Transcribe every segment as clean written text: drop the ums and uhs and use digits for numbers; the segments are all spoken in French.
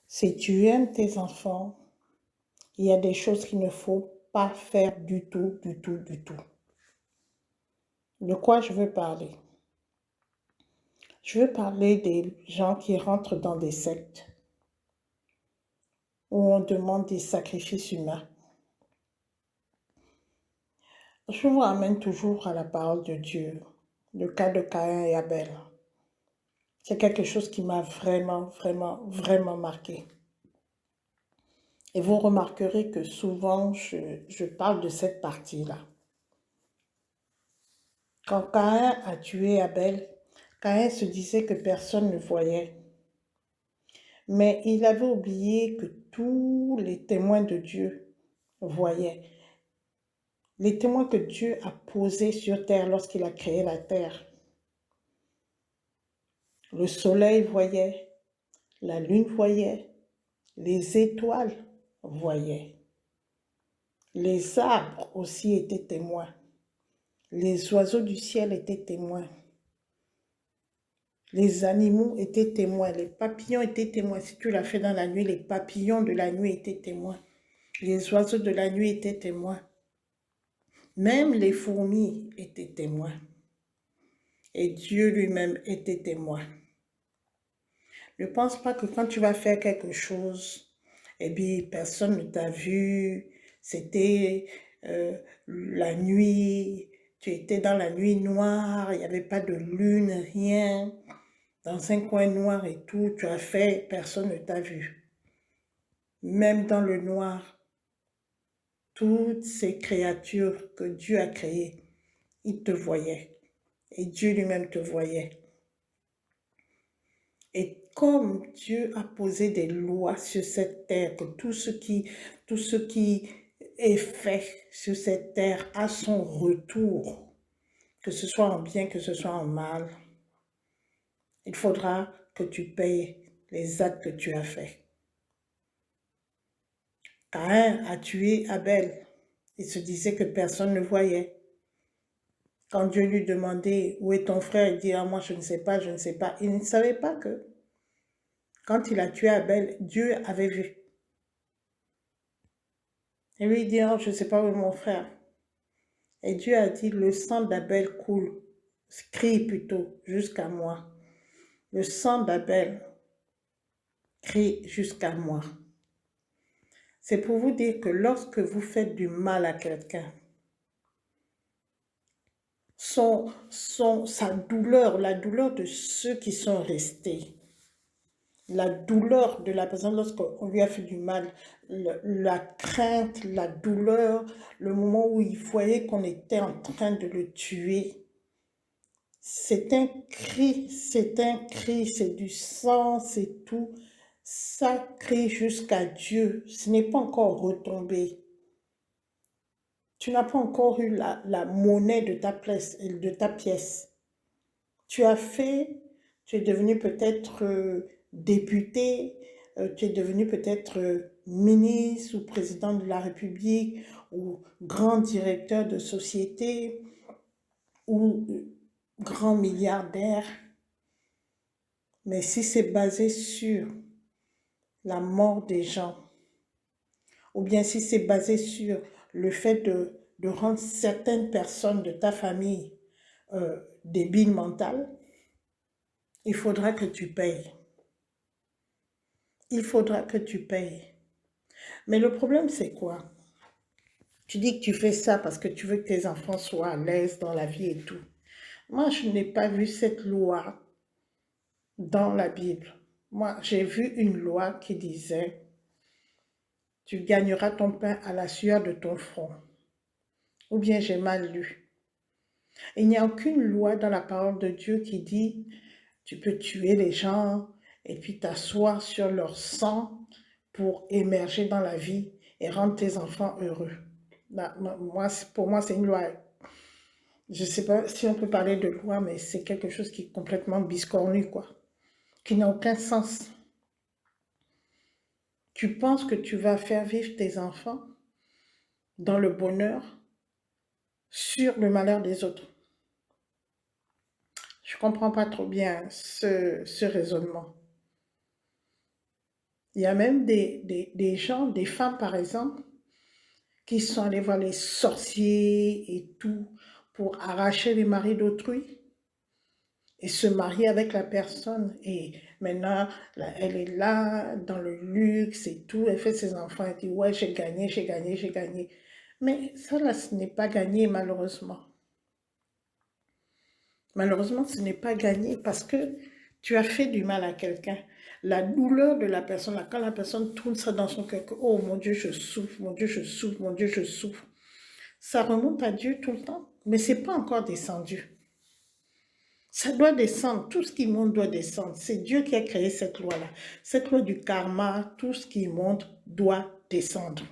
Si tu aimes tes enfants, il y a des choses qu'il ne faut pas faire du tout, du tout, du tout. De quoi je veux parler? Je veux parler des gens qui rentrent dans des sectes où on demande des sacrifices humains. Je vous ramène toujours à la parole de Dieu, le cas de Caïn et Abel. C'est quelque chose qui m'a vraiment, vraiment, vraiment marqué. Et vous remarquerez que souvent, je parle de cette partie-là. Quand Caïn a tué Abel, Caïn se disait que personne ne voyait. Mais il avait oublié que tous les témoins de Dieu voyaient. Les témoins que Dieu a posés sur terre lorsqu'il a créé la terre. Le soleil voyait, la lune voyait, les étoiles voyaient. Les arbres aussi étaient témoins. Les oiseaux du ciel étaient témoins. Les animaux étaient témoins. Les papillons étaient témoins. Si tu l'as fait dans la nuit, les papillons de la nuit étaient témoins. Les oiseaux de la nuit étaient témoins. Même les fourmis étaient témoins. Et Dieu lui-même était témoin. Ne pense pas que quand tu vas faire quelque chose, et bien personne ne t'a vu, c'était la nuit, tu étais dans la nuit noire, il n'y avait pas de lune, rien, dans un coin noir et tout, tu as fait, personne ne t'a vu. Même dans le noir, toutes ces créatures que Dieu a créées, il te voyait. Et Dieu lui-même te voyait. Et comme Dieu a posé des lois sur cette terre, que tout ce qui est fait sur cette terre a son retour, que ce soit en bien, que ce soit en mal, il faudra que tu payes les actes que tu as faits. Caïn a tué Abel. Il se disait que personne ne voyait. Quand Dieu lui demandait où est ton frère, il dit ah, moi je ne sais pas, je ne sais pas. Il ne savait pas que quand il a tué Abel, Dieu avait vu. Et lui il dit oh, je ne sais pas où est mon frère. Et Dieu a dit le sang d'Abel coule, crie plutôt jusqu'à moi. Le sang d'Abel crie jusqu'à moi. C'est pour vous dire que lorsque vous faites du mal à quelqu'un, sa douleur, la douleur de ceux qui sont restés, la douleur de la personne lorsqu'on lui a fait du mal, la crainte, la douleur, le moment où il voyait qu'on était en train de le tuer, c'est un cri, c'est du sang, c'est tout. Ça crie jusqu'à Dieu. Ce n'est pas encore retombé. Tu n'as pas encore eu la monnaie de ta pièce. Tu as fait, tu es devenu peut-être député, tu es devenu peut-être ministre ou président de la République ou grand directeur de société ou grand milliardaire. Mais si c'est basé sur la mort des gens, ou bien si c'est basé sur le fait de rendre certaines personnes de ta famille débiles mentales, il faudra que tu payes. Il faudra que tu payes. Mais le problème, c'est quoi? Tu dis que tu fais ça parce que tu veux que tes enfants soient à l'aise dans la vie et tout. Moi, je n'ai pas vu cette loi dans la Bible. Moi, j'ai vu une loi qui disait, tu gagneras ton pain à la sueur de ton front. Ou bien j'ai mal lu. Il n'y a aucune loi dans la parole de Dieu qui dit, tu peux tuer les gens et puis t'asseoir sur leur sang pour émerger dans la vie et rendre tes enfants heureux. Pour moi, c'est une loi. Je ne sais pas si on peut parler de loi, mais c'est quelque chose qui est complètement biscornu, quoi. Qui n'a aucun sens. Tu penses que tu vas faire vivre tes enfants dans le bonheur sur le malheur des autres. Je ne comprends pas trop bien ce raisonnement. Il y a même des gens, des femmes par exemple, qui sont allées voir les sorciers et tout pour arracher les maris d'autrui et se marier avec la personne. Et maintenant, elle est là, dans le luxe et tout, elle fait ses enfants, elle dit, ouais, j'ai gagné, j'ai gagné, j'ai gagné. Mais ça, là, ce n'est pas gagné, malheureusement. Malheureusement, ce n'est pas gagné parce que tu as fait du mal à quelqu'un. La douleur de la personne, là, quand la personne tourne ça dans son cœur, que, oh mon Dieu, je souffre, mon Dieu, je souffre, mon Dieu, je souffre. Ça remonte à Dieu tout le temps, mais ce n'est pas encore descendu. Ça doit descendre, tout ce qui monte doit descendre. C'est Dieu qui a créé cette loi-là. Cette loi du karma, tout ce qui monte doit descendre.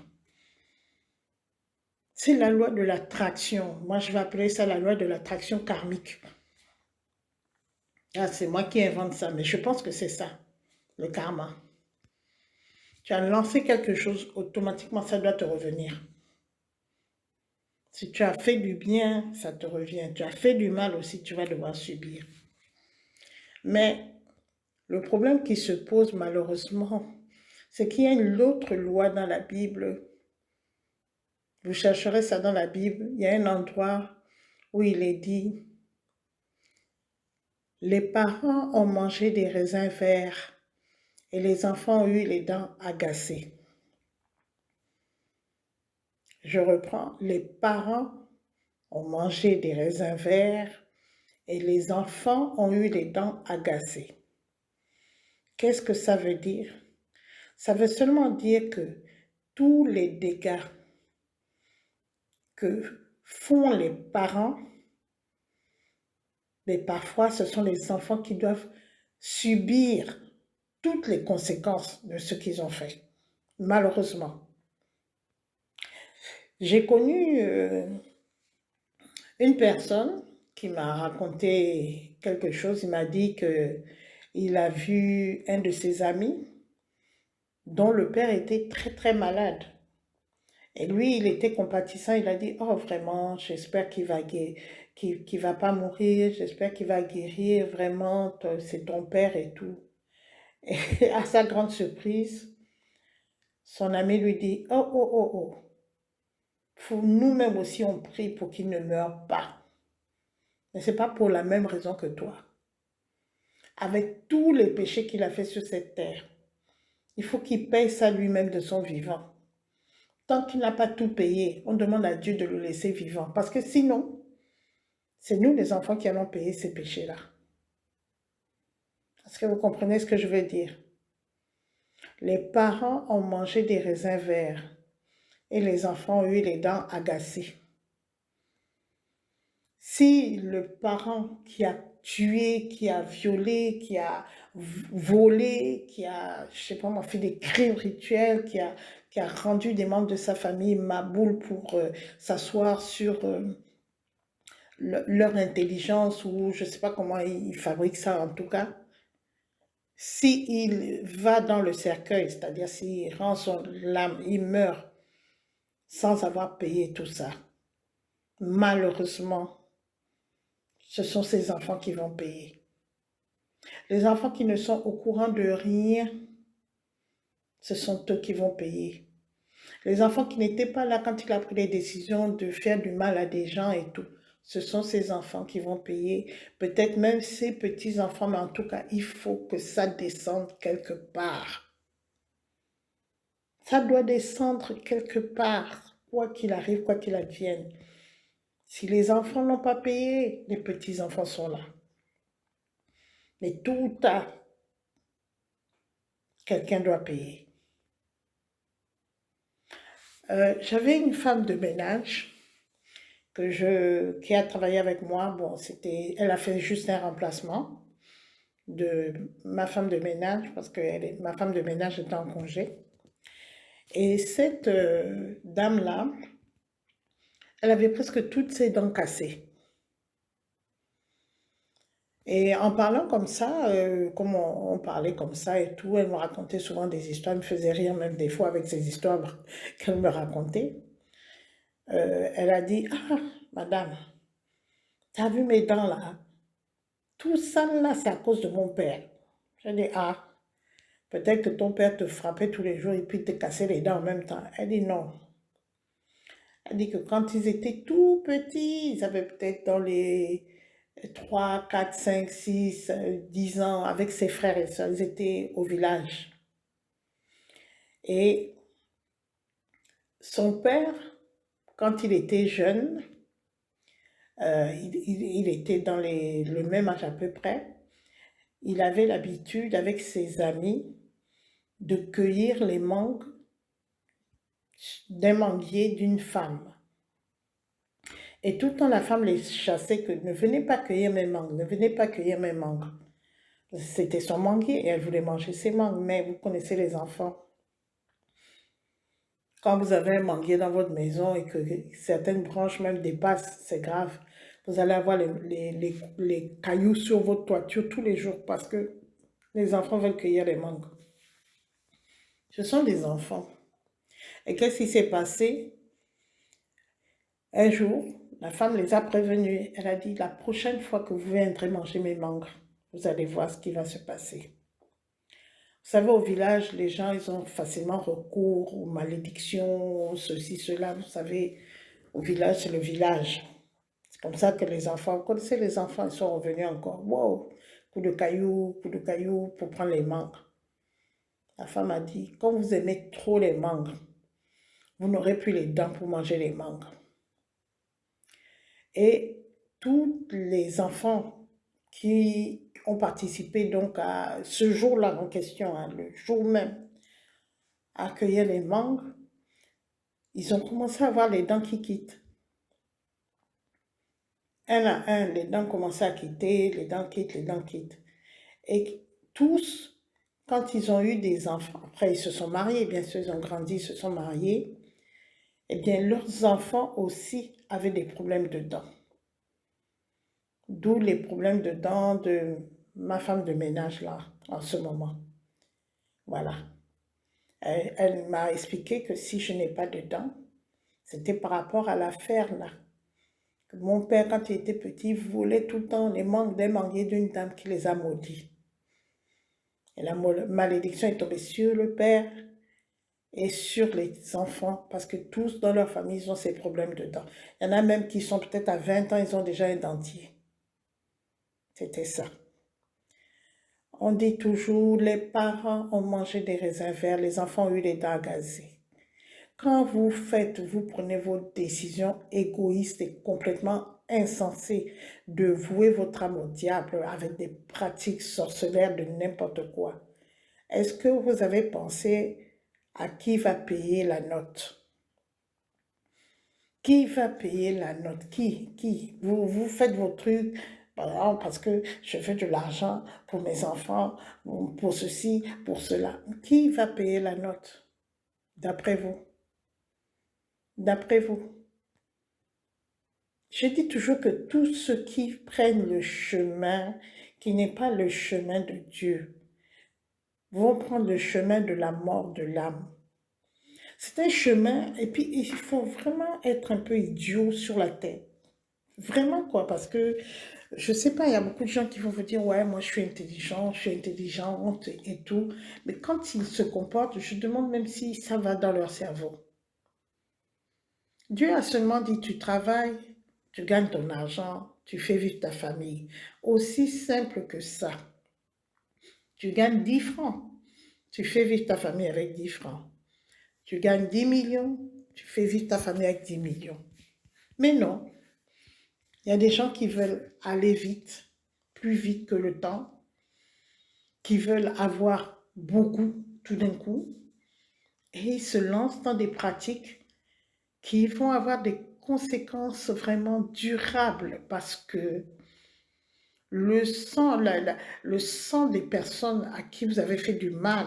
C'est la loi de l'attraction. Moi, je vais appeler ça la loi de l'attraction karmique. Ah, c'est moi qui invente ça, mais je pense que c'est ça, le karma. Tu as lancé quelque chose, automatiquement, ça doit te revenir. Si tu as fait du bien, ça te revient. Tu as fait du mal aussi, tu vas devoir subir. Mais le problème qui se pose malheureusement, c'est qu'il y a une autre loi dans la Bible. Vous chercherez ça dans la Bible. Il y a un endroit où il est dit, les parents ont mangé des raisins verts et les enfants ont eu les dents agacées. Je reprends, les parents ont mangé des raisins verts et les enfants ont eu les dents agacées. Qu'est-ce que ça veut dire? Ça veut seulement dire que tous les dégâts que font les parents, mais parfois ce sont les enfants qui doivent subir toutes les conséquences de ce qu'ils ont fait, malheureusement. J'ai connu une personne qui m'a raconté quelque chose. Il m'a dit qu'il a vu un de ses amis dont le père était très très malade. Et lui, il était compatissant, il a dit, oh vraiment, j'espère qu'il va pas mourir, j'espère qu'il va guérir, vraiment, c'est ton père et tout. Et à sa grande surprise, son ami lui dit, oh, oh, oh, oh, nous-mêmes aussi on prie pour qu'il ne meure pas. Mais ce n'est pas pour la même raison que toi. Avec tous les péchés qu'il a fait sur cette terre, il faut qu'il paye ça lui-même de son vivant. Tant qu'il n'a pas tout payé, on demande à Dieu de le laisser vivant. Parce que sinon, c'est nous les enfants qui allons payer ces péchés-là. Est-ce que vous comprenez ce que je veux dire? Les parents ont mangé des raisins verts et les enfants ont eu les dents agacées. Si le parent qui a tué, qui a violé, qui a volé, qui a, je sais pas moi, fait des crimes rituels, qui a rendu des membres de sa famille maboules pour s'asseoir sur leur intelligence ou je ne sais pas comment ils fabriquent ça en tout cas, s'il va dans le cercueil, c'est-à-dire s'il rend son âme, il meurt sans avoir payé tout ça, malheureusement, ce sont ces enfants qui vont payer. Les enfants qui ne sont au courant de rien, ce sont eux qui vont payer. Les enfants qui n'étaient pas là quand il a pris les décisions de faire du mal à des gens et tout, ce sont ces enfants qui vont payer. Peut-être même ces petits-enfants, mais en tout cas, il faut que ça descende quelque part. Ça doit descendre quelque part, quoi qu'il arrive, quoi qu'il advienne. Si les enfants n'ont pas payé, les petits-enfants sont là. Mais tout ou tard, quelqu'un doit payer. J'avais une femme de ménage qui a travaillé avec moi. Bon, elle a fait juste un remplacement de ma femme de ménage parce que ma femme de ménage était en congé. Et cette dame-là, elle avait presque toutes ses dents cassées. Et en parlant comme ça, comme on parlait comme ça et tout, elle me racontait souvent des histoires, elle me faisait rire même des fois avec ces histoires qu'elle me racontait. Elle a dit, ah, madame, t'as vu mes dents là? Tout ça là, c'est à cause de mon père. Je dis, ah, Peut-être que ton père te frappait tous les jours et puis te cassait les dents en même temps. Elle dit non. Elle dit que quand ils étaient tout petits, ils avaient peut-être dans les 3, 4, 5, 6, 10 ans, avec ses frères et sœurs, ils étaient au village. Et son père, quand il était jeune, il était dans le même âge à peu près, il avait l'habitude avec ses amis de cueillir les mangues d'un manguier d'une femme. Et tout le temps, la femme les chassait que ne venez pas cueillir mes mangues, ne venez pas cueillir mes mangues. C'était son manguier et elle voulait manger ses mangues, mais vous connaissez les enfants. Quand vous avez un manguier dans votre maison et que certaines branches même dépassent, c'est grave. Vous allez avoir les cailloux sur votre toiture tous les jours parce que les enfants veulent cueillir les mangues. Ce sont des enfants. Et qu'est-ce qui s'est passé? Un jour, la femme les a prévenus. Elle a dit, la prochaine fois que vous viendrez manger mes mangues, vous allez voir ce qui va se passer. Vous savez, au village, les gens, ils ont facilement recours aux malédictions, ceci, cela. Vous savez, au village, c'est le village. C'est comme ça que les enfants, vous connaissez les enfants, ils sont revenus encore. Wow, coup de caillou pour prendre les mangues. La femme a dit, quand vous aimez trop les mangues, vous n'aurez plus les dents pour manger les mangues. Et tous les enfants qui ont participé donc à ce jour-là en question, hein, le jour même, à cueillir les mangues, ils ont commencé à avoir les dents qui quittent. Un à un, les dents commençaient à quitter, les dents quittent, les dents quittent. Et tous, quand ils ont eu des enfants, après ils se sont mariés, bien sûr, ils ont grandi, ils se sont mariés, eh bien leurs enfants aussi avaient des problèmes de dents. D'où les problèmes de dents de ma femme de ménage là, en ce moment. Voilà. Elle m'a expliqué que si je n'ai pas de dents, c'était par rapport à l'affaire là. Que mon père, quand il était petit, voulait tout le temps les mangues d'un manguier d'une dame qui les a maudits. Et la malédiction est tombée sur le père et sur les enfants, parce que tous dans leur famille, ils ont ces problèmes de dents. Il y en a même qui sont peut-être à 20 ans, ils ont déjà un dentier. C'était ça. On dit toujours, les parents ont mangé des raisins verts, les enfants ont eu les dents gazées. Quand vous prenez vos décisions égoïstes et complètement insensées de vouer votre âme au diable avec des pratiques sorcellaires de n'importe quoi, est-ce que vous avez pensé à qui va payer la note? Qui va payer la note? Qui? Vous faites vos trucs, par exemple, parce que je fais de l'argent pour mes enfants, pour ceci, pour cela. Qui va payer la note? D'après vous? D'après vous? Je dis toujours que tous ceux qui prennent le chemin qui n'est pas le chemin de Dieu vont prendre le chemin de la mort de l'âme. C'est un chemin, et puis il faut vraiment être un peu idiot sur la tête. Vraiment quoi, parce que, je sais pas, il y a beaucoup de gens qui vont vous dire, ouais, moi je suis intelligent, je suis intelligente et tout. Mais quand ils se comportent, je demande même si ça va dans leur cerveau. Dieu a seulement dit, tu travailles, tu gagnes ton argent, tu fais vivre ta famille. Aussi simple que ça. Tu gagnes 10 francs, tu fais vivre ta famille avec 10 francs. Tu gagnes 10 millions, tu fais vivre ta famille avec 10 millions. Mais non, il y a des gens qui veulent aller vite, plus vite que le temps, qui veulent avoir beaucoup tout d'un coup, et ils se lancent dans des pratiques qui vont avoir des conséquences vraiment durables parce que le sang des personnes à qui vous avez fait du mal,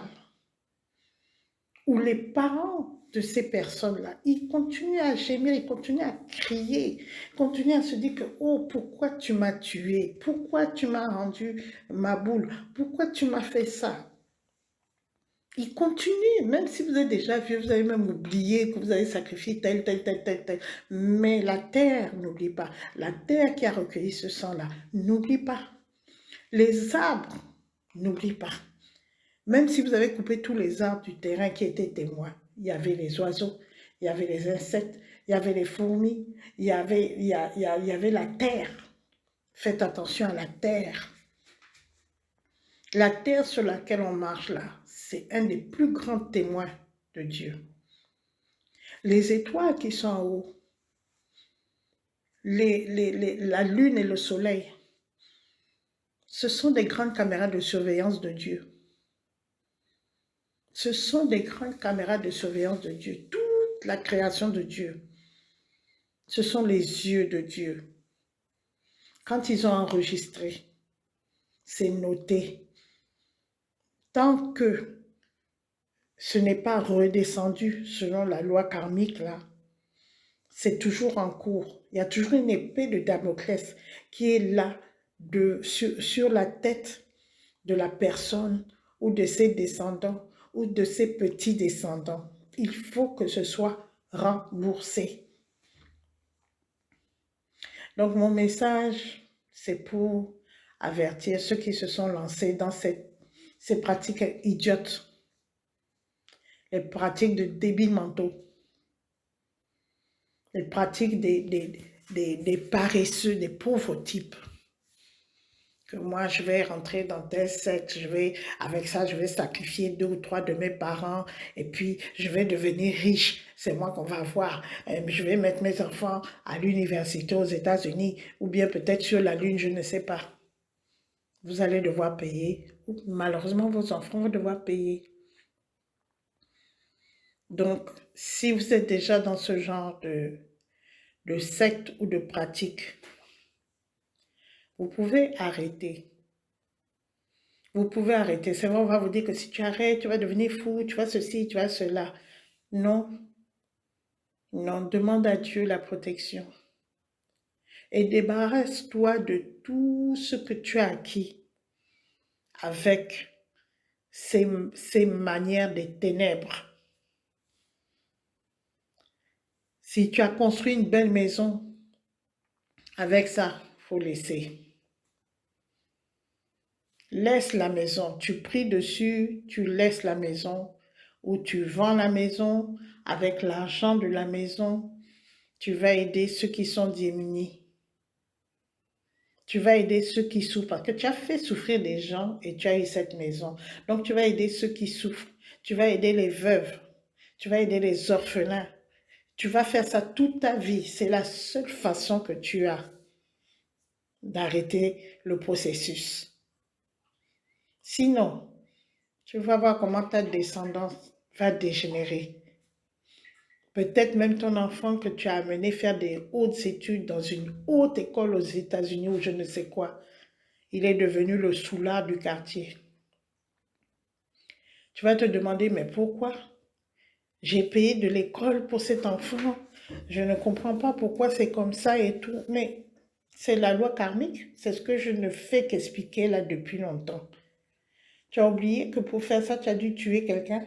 ou les parents de ces personnes-là, ils continuent à gémir, ils continuent à crier, ils continuent à se dire que, oh, pourquoi tu m'as tué? Pourquoi tu m'as rendu ma boule? Pourquoi tu m'as fait ça? Ils continuent, même si vous êtes déjà vieux, vous avez même oublié que vous avez sacrifié tel. Mais la terre n'oublie pas. La terre qui a recueilli ce sang-là n'oublie pas. Les arbres n'oublient pas. Même si vous avez coupé tous les arbres du terrain qui étaient témoins, il y avait les oiseaux, il y avait les insectes, il y avait les fourmis, il y avait la terre. Faites attention à la terre. La terre sur laquelle on marche là, c'est un des plus grands témoins de Dieu. Les étoiles qui sont en haut, la lune et le soleil, ce sont des grandes caméras de surveillance de Dieu. Ce sont des grandes caméras de surveillance de Dieu. Toute la création de Dieu, ce sont les yeux de Dieu. Quand ils ont enregistré, c'est noté. Tant que ce n'est pas redescendu selon la loi karmique, là, c'est toujours en cours. Il y a toujours une épée de Damoclès qui est là sur la tête de la personne ou de ses descendants ou de ses petits-descendants. Il faut que ce soit remboursé. Donc mon message, c'est pour avertir ceux qui se sont lancés dans ces pratiques idiotes, les pratiques de débiles mentaux, les pratiques des paresseux, des pauvres types. Que moi, je vais rentrer dans tel secte, avec ça, je vais sacrifier 2 ou 3 de mes parents, et puis je vais devenir riche, c'est moi qu'on va voir. Je vais mettre mes enfants à l'université aux États-Unis, ou bien peut-être sur la Lune, je ne sais pas. Vous allez devoir payer, ou malheureusement, vos enfants vont devoir payer. Donc, si vous êtes déjà dans ce genre de secte ou de pratique, vous pouvez arrêter. Vous pouvez arrêter. C'est vrai, on va vous dire que si tu arrêtes, tu vas devenir fou, tu vas ceci, tu vas cela. Non, non, demande à Dieu la protection. Et débarrasse-toi de tout ce que tu as acquis avec ces manières des ténèbres. Si tu as construit une belle maison, avec ça, il faut laisser. Laisse la maison, tu pries dessus, tu laisses la maison, ou tu vends la maison, avec l'argent de la maison, tu vas aider ceux qui sont démunis. Tu vas aider ceux qui souffrent, parce que tu as fait souffrir des gens et tu as eu cette maison. Donc tu vas aider ceux qui souffrent, tu vas aider les veuves, tu vas aider les orphelins. Tu vas faire ça toute ta vie, c'est la seule façon que tu as d'arrêter le processus. Sinon, tu vas voir comment ta descendance va dégénérer. Peut-être même ton enfant que tu as amené faire des hautes études dans une haute école aux États-Unis ou je ne sais quoi, il est devenu le soulard du quartier. Tu vas te demander, mais pourquoi? J'ai payé de l'école pour cet enfant. Je ne comprends pas pourquoi c'est comme ça et tout. Mais c'est la loi karmique. C'est ce que je ne fais qu'expliquer là depuis longtemps. Tu as oublié que pour faire ça, tu as dû tuer quelqu'un?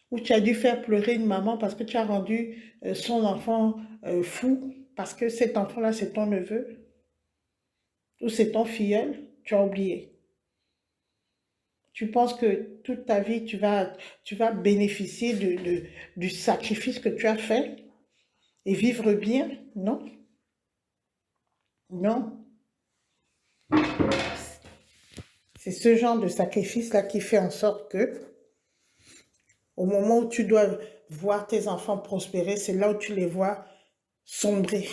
Ou tu as dû faire pleurer une maman parce que tu as rendu son enfant fou, parce que cet enfant-là, c'est ton neveu? Ou c'est ton filleul? Tu as oublié. Tu penses que toute ta vie, tu vas bénéficier du sacrifice que tu as fait et vivre bien? Non, non. C'est ce genre de sacrifice-là qui fait en sorte que, au moment où tu dois voir tes enfants prospérer, c'est là où tu les vois sombrer.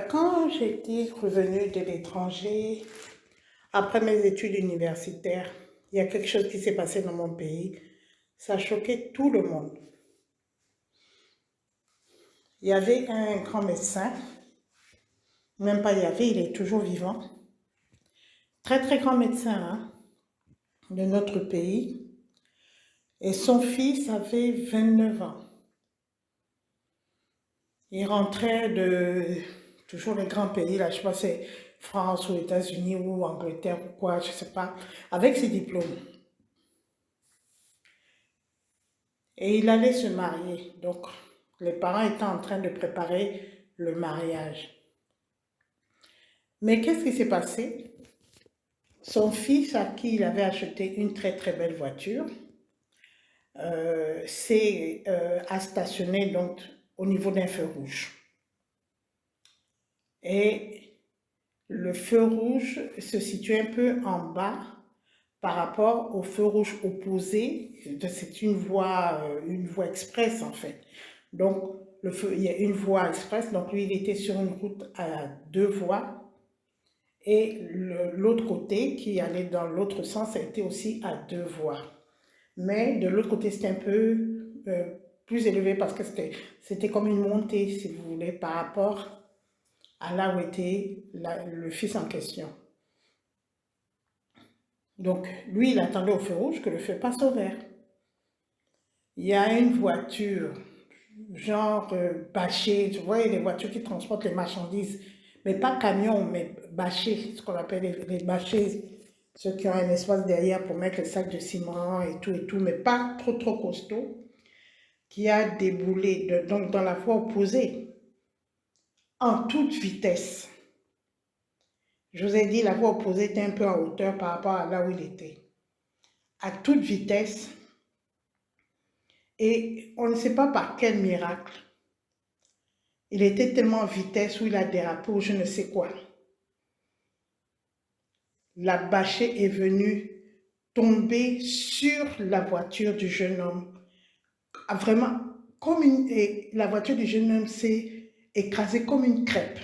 Quand j'étais revenue de l'étranger, après mes études universitaires, il y a quelque chose qui s'est passé dans mon pays. Ça a choqué tout le monde. Il y avait un grand médecin, même pas il y avait, il est toujours vivant. Très très grand médecin hein, de notre pays. Et son fils avait 29 ans. Il rentrait de toujours les grands pays, là, je sais pas, c'est France ou États-Unis ou Angleterre ou quoi, je sais pas, avec ses diplômes. Et il allait se marier. Donc, les parents étaient en train de préparer le mariage. Mais qu'est-ce qui s'est passé? Son fils, à qui il avait acheté une très très belle voiture, a stationné donc au niveau d'un feu rouge. Et le feu rouge se situe un peu en bas par rapport au feu rouge opposé. C'est une voie express en fait. Donc, il y a une voie express, donc lui, il était sur une route à deux voies. Et l'autre côté, qui allait dans l'autre sens, était aussi à deux voies. Mais de l'autre côté, c'était un peu plus élevé parce que c'était comme une montée, si vous voulez, par rapport à là où était le fils en question. Donc, lui, il attendait au feu rouge que le feu passe au vert. Il y a une voiture, genre bâchée, tu vois, les voitures qui transportent les marchandises, mais pas camion, mais bâchée, ce qu'on appelle les bâchés, ceux qui ont un espace derrière pour mettre les sacs de ciment et tout, mais pas trop trop costaud, qui a déboulé donc dans la voie opposée, en toute vitesse. Je vous ai dit, la voie opposée était un peu en hauteur par rapport à là où il était. À toute vitesse, et on ne sait pas par quel miracle, il était tellement en vitesse où il a dérapé ou je ne sais quoi. La bâchée est venue tomber sur la voiture du jeune homme. Vraiment, et la voiture du jeune homme s'est écrasée comme une crêpe.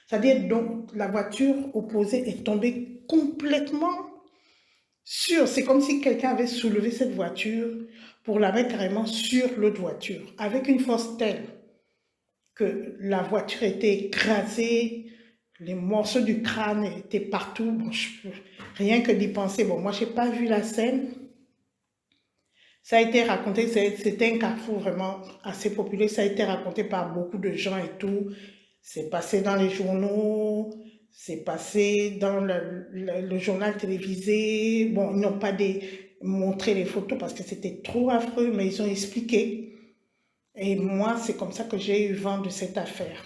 C'est-à-dire, donc, la voiture opposée est tombée complètement sur. C'est comme si quelqu'un avait soulevé cette voiture pour la mettre carrément sur l'autre voiture, avec une force telle que la voiture était écrasée, les morceaux du crâne étaient partout. Bon, rien que d'y penser. Bon, moi, je n'ai pas vu la scène. Ça a été raconté, c'était un carrefour vraiment assez populaire. Ça a été raconté par beaucoup de gens et tout. C'est passé dans les journaux, c'est passé dans le journal télévisé. Bon, ils n'ont pas montré les photos parce que c'était trop affreux, mais ils ont expliqué. Et moi, c'est comme ça que j'ai eu vent de cette affaire.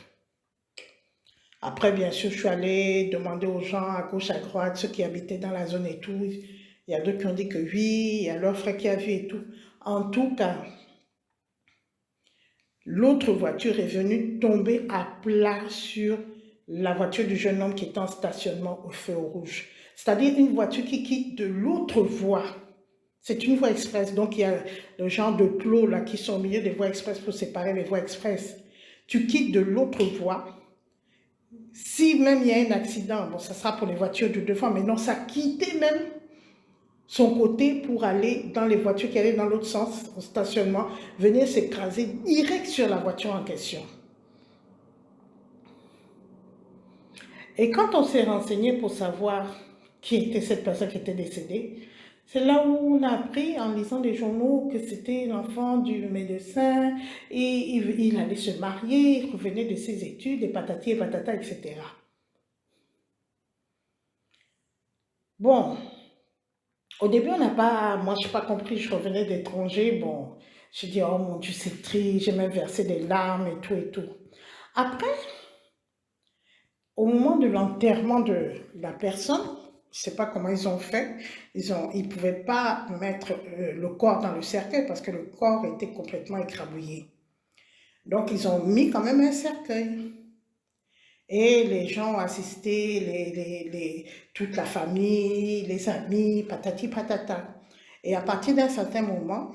Après, bien sûr, je suis allée demander aux gens à gauche, à droite, ceux qui habitaient dans la zone et tout. Il y a d'autres qui ont dit que oui, il y a leur frère qui a vu et tout. En tout cas, l'autre voiture est venue tomber à plat sur la voiture du jeune homme qui était en stationnement au feu rouge. C'est-à-dire une voiture qui quitte de l'autre voie. C'est une voie express, donc il y a le genre de plots là qui sont au milieu des voies express pour séparer les voies express. Tu quittes de l'autre voie. Si même il y a un accident, bon, ça sera pour les voitures de devant, mais non, ça quittait même son côté pour aller dans les voitures qui allaient dans l'autre sens, au stationnement, venir s'écraser direct sur la voiture en question. Et quand on s'est renseigné pour savoir qui était cette personne qui était décédée, c'est là où on a appris en lisant les journaux que c'était l'enfant du médecin et il allait se marier, il revenait de ses études et patati et patata, etc. Bon, au début, moi je n'ai pas compris, je revenais d'étranger, bon, je dis, oh mon Dieu, c'est triste, j'ai même versé des larmes et tout et tout. Après, au moment de l'enterrement de la personne, je ne sais pas comment ils ont fait, ils ne pouvaient pas mettre le corps dans le cercueil parce que le corps était complètement écrabouillé. Donc ils ont mis quand même un cercueil. Et les gens ont assisté, toute la famille, les amis, patati patata. Et à partir d'un certain moment,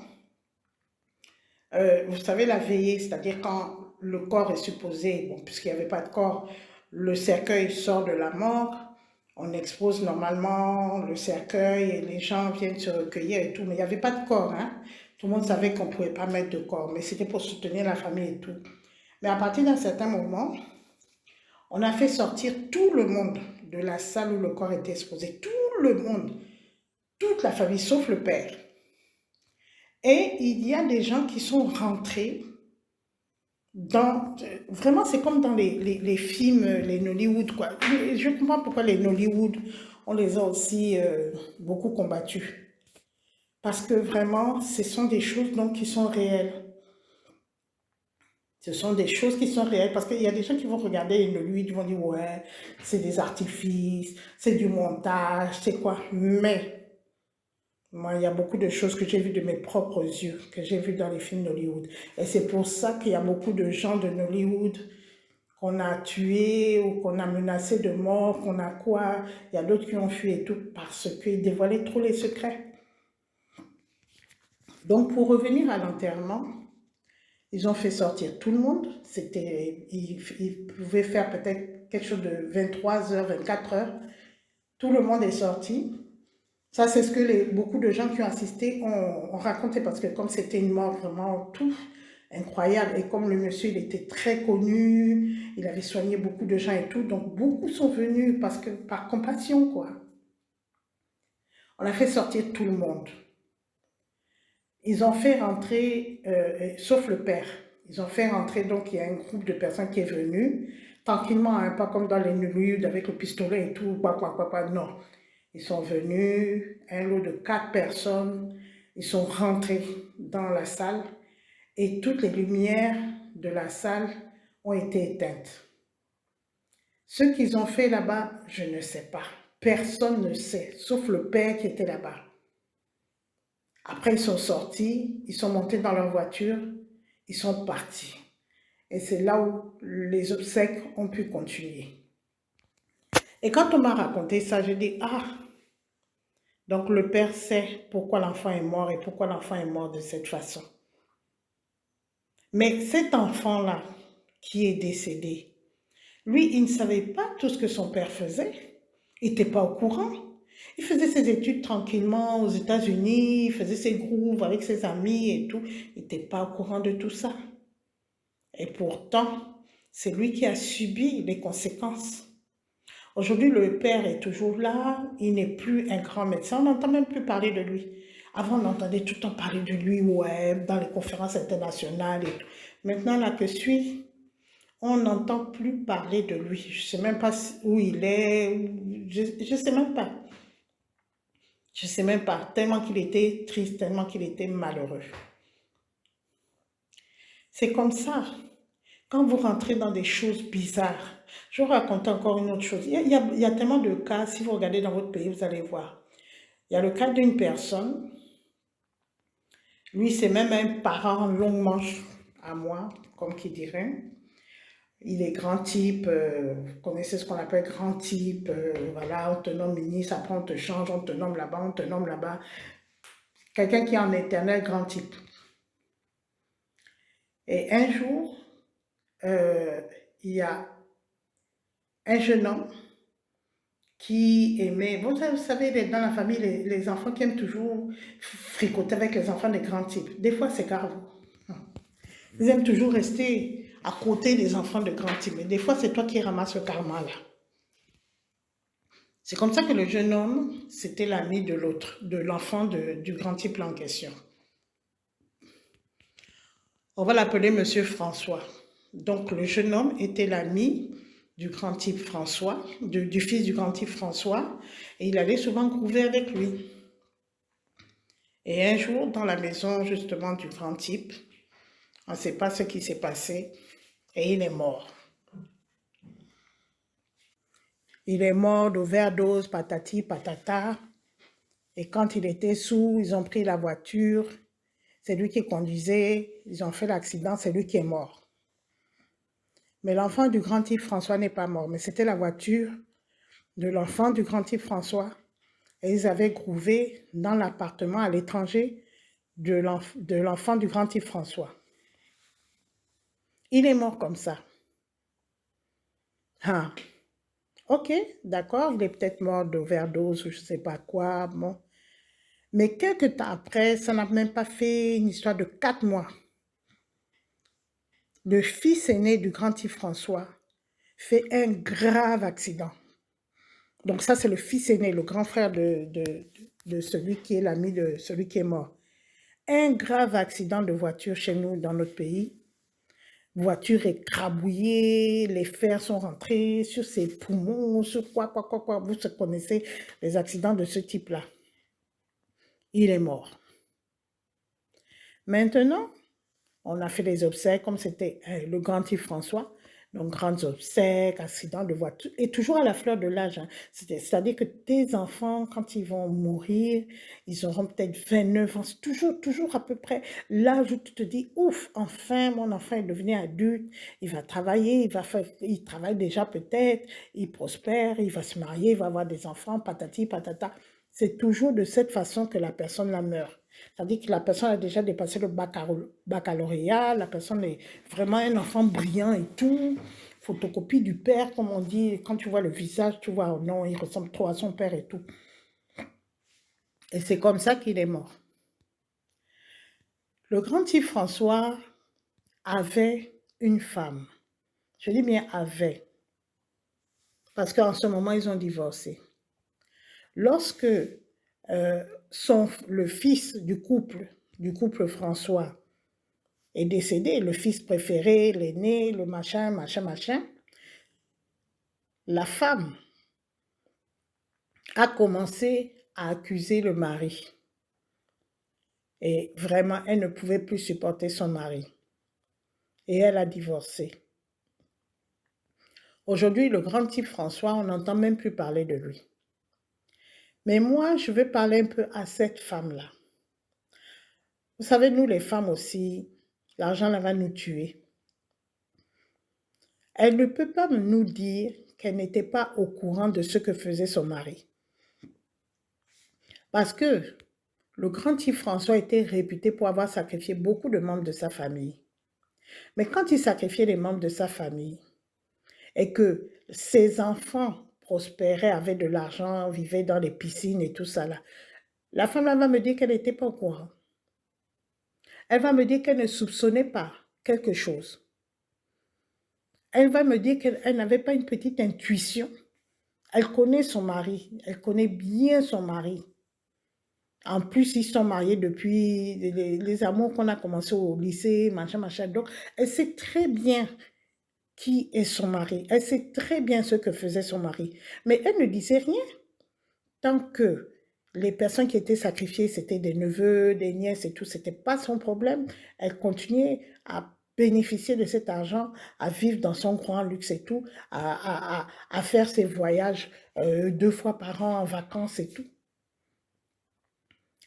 vous savez, la veillée, c'est-à-dire quand le corps est supposé, bon, puisqu'il n'y avait pas de corps, le cercueil sort de la mort, on expose normalement le cercueil et les gens viennent se recueillir et tout, mais il n'y avait pas de corps, hein. Tout le monde savait qu'on ne pouvait pas mettre de corps, mais c'était pour soutenir la famille et tout. Mais à partir d'un certain moment, on a fait sortir tout le monde de la salle où le corps était exposé, tout le monde, toute la famille, sauf le père. Et il y a des gens qui sont rentrés vraiment, c'est comme dans les films, les Nollywood, quoi. Je comprends pourquoi les Nollywood, on les a aussi beaucoup combattus. Parce que vraiment, ce sont des choses donc, qui sont réelles. Ce sont des choses qui sont réelles parce qu'il y a des gens qui vont regarder une Nollywood, ils vont dire ouais, c'est des artifices, c'est du montage, c'est quoi. Mais moi, il y a beaucoup de choses que j'ai vues de mes propres yeux, que j'ai vues dans les films Nollywood. Et c'est pour ça qu'il y a beaucoup de gens de Nollywood qu'on a tués ou qu'on a menacés de mort, qu'on a quoi. Il y a d'autres qui ont fui et tout parce qu'ils dévoilaient trop les secrets. Donc, pour revenir à l'enterrement, ils ont fait sortir tout le monde. Ils pouvaient faire peut-être quelque chose de 23 heures, 24 heures. Tout le monde est sorti. Ça, c'est ce que beaucoup de gens qui ont assisté ont raconté parce que comme c'était une mort vraiment tout incroyable et comme le monsieur, il était très connu, il avait soigné beaucoup de gens et tout, donc beaucoup sont venus parce que par compassion, quoi. On a fait sortir tout le monde. Ils ont fait rentrer, sauf le père, ils ont fait rentrer, donc il y a un groupe de personnes qui est venu, tranquillement, hein, pas comme dans les Nollywood avec le pistolet et tout, non. Ils sont venus, un lot de 4 personnes, ils sont rentrés dans la salle et toutes les lumières de la salle ont été éteintes. Ce qu'ils ont fait là-bas, je ne sais pas. Personne ne sait, sauf le père qui était là-bas. Après, ils sont sortis, ils sont montés dans leur voiture, ils sont partis. Et c'est là où les obsèques ont pu continuer. Et quand on m'a raconté ça, je dis, ah, donc le père sait pourquoi l'enfant est mort et pourquoi l'enfant est mort de cette façon. Mais cet enfant-là qui est décédé, lui, il ne savait pas tout ce que son père faisait. Il n'était pas au courant. Il faisait ses études tranquillement aux États-Unis, il faisait ses grooves avec ses amis et tout. Il n'était pas au courant de tout ça. Et pourtant, c'est lui qui a subi les conséquences. Aujourd'hui, le père est toujours là, il n'est plus un grand médecin, on n'entend même plus parler de lui. Avant, on entendait tout le temps parler de lui, ouais, dans les conférences internationales et tout. Maintenant, là que suis, on n'entend plus parler de lui. Je ne sais même pas où il est, je ne sais même pas. Je ne sais même pas, tellement qu'il était triste, tellement qu'il était malheureux. C'est comme ça. Quand vous rentrez dans des choses bizarres, je vais vous raconter encore une autre chose. Il y a tellement de cas, si vous regardez dans votre pays, vous allez voir. Il y a le cas d'une personne, lui c'est même un parent longuement à moi, comme qui dirait. Il est grand type, vous connaissez ce qu'on appelle grand type, voilà, on te nomme ministre, après on te change, on te nomme là-bas, on te nomme là-bas. Quelqu'un qui est en éternel grand type. Et un jour, il y a un jeune homme qui aimait, vous savez, dans la famille, les enfants qui aiment toujours fricoter avec les enfants de grands types. Des fois, c'est grave. Ils aiment toujours rester à côté des enfants de grands types. Mais des fois, c'est toi qui ramasses le karma là. C'est comme ça que le jeune homme, c'était l'ami de l'autre, de l'enfant du grand type là en question. On va l'appeler Monsieur François. Donc, le jeune homme était l'ami du grand type François, du fils du grand type François, et il allait souvent grouver avec lui. Et un jour, dans la maison justement du grand type, on ne sait pas ce qui s'est passé, et il est mort. Il est mort d'overdose, patati, patata, et quand il était sous, ils ont pris la voiture, c'est lui qui conduisait, ils ont fait l'accident, c'est lui qui est mort. Mais l'enfant du grand type François n'est pas mort, mais c'était la voiture de l'enfant du grand type François. Et ils avaient grouvé dans l'appartement à l'étranger de l'enfant du grand type François. Il est mort comme ça. Ah, ok, d'accord, il est peut-être mort d'overdose ou je ne sais pas quoi, bon. Mais quelques temps après, ça n'a même pas fait une histoire de 4 mois. Le fils aîné du grand type François fait un grave accident. Donc ça, c'est le fils aîné, le grand frère de celui qui est l'ami de celui qui est mort. Un grave accident de voiture chez nous, dans notre pays. Voiture écrabouillée, les fers sont rentrés sur ses poumons, sur quoi. Vous connaissez les accidents de ce type-là. Il est mort. Maintenant, On a fait des obsèques, comme c'était le grand Yves François. Donc, grandes obsèques, accidents de voiture, et toujours à la fleur de l'âge. Hein. C'est-à-dire que tes enfants, quand ils vont mourir, ils auront peut-être 29 ans. C'est toujours à peu près l'âge où tu te dis, ouf, enfin, mon enfant est devenu adulte, il va travailler, il travaille déjà peut-être, il prospère, il va se marier, il va avoir des enfants, patati, patata. C'est toujours de cette façon que la personne la meurt. C'est-à-dire que la personne a déjà dépassé le baccalauréat, la personne est vraiment un enfant brillant et tout, photocopie du père, comme on dit, quand tu vois le visage, tu vois, oh non, il ressemble trop à son père et tout. Et c'est comme ça qu'il est mort. Le grand Yves François avait une femme. Je dis bien avait, parce qu'en ce moment, ils ont divorcé. Lorsque le fils du couple François, est décédé, le fils préféré, l'aîné, le machin, la femme a commencé à accuser le mari. Et vraiment, elle ne pouvait plus supporter son mari. Et elle a divorcé. Aujourd'hui, le grand type François, on n'entend même plus parler de lui. Mais moi, je vais parler un peu à cette femme-là. Vous savez, nous les femmes aussi, l'argent là va nous tuer. Elle ne peut pas nous dire qu'elle n'était pas au courant de ce que faisait son mari. Parce que le grand Yves François était réputé pour avoir sacrifié beaucoup de membres de sa famille. Mais quand il sacrifiait les membres de sa famille et que ses enfants prospéraient, avaient de l'argent, vivaient dans les piscines et tout ça là, la femme là va me dire qu'elle n'était pas au courant. Elle va me dire qu'elle ne soupçonnait pas quelque chose. Elle va me dire qu'elle n'avait pas une petite intuition. Elle connaît son mari, elle connaît bien son mari. En plus, ils sont mariés depuis les amours qu'on a commencé au lycée, machin. Donc, elle sait très bien qui est son mari. Elle sait très bien ce que faisait son mari. Mais elle ne disait rien. Tant que les personnes qui étaient sacrifiées, c'était des neveux, des nièces et tout, c'était pas son problème. Elle continuait à bénéficier de cet argent, à vivre dans son grand luxe et tout, à faire ses voyages 2 fois par an en vacances et tout.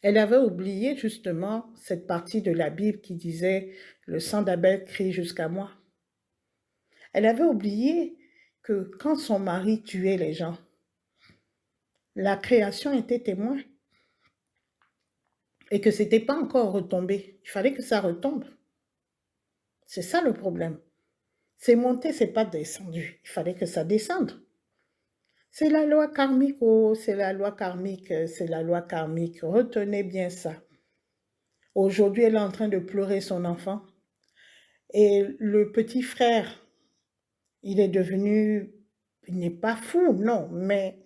Elle avait oublié justement cette partie de la Bible qui disait « Le sang d'Abel crie jusqu'à moi ». Elle avait oublié que quand son mari tuait les gens, la création était témoin et que ce n'était pas encore retombé. Il fallait que ça retombe. C'est ça le problème. C'est monté, c'est pas descendu. Il fallait que ça descende. C'est la loi karmique, oh, c'est la loi karmique, c'est la loi karmique. Retenez bien ça. Aujourd'hui, elle est en train de pleurer son enfant. Et le petit frère, il est devenu, il n'est pas fou, non, mais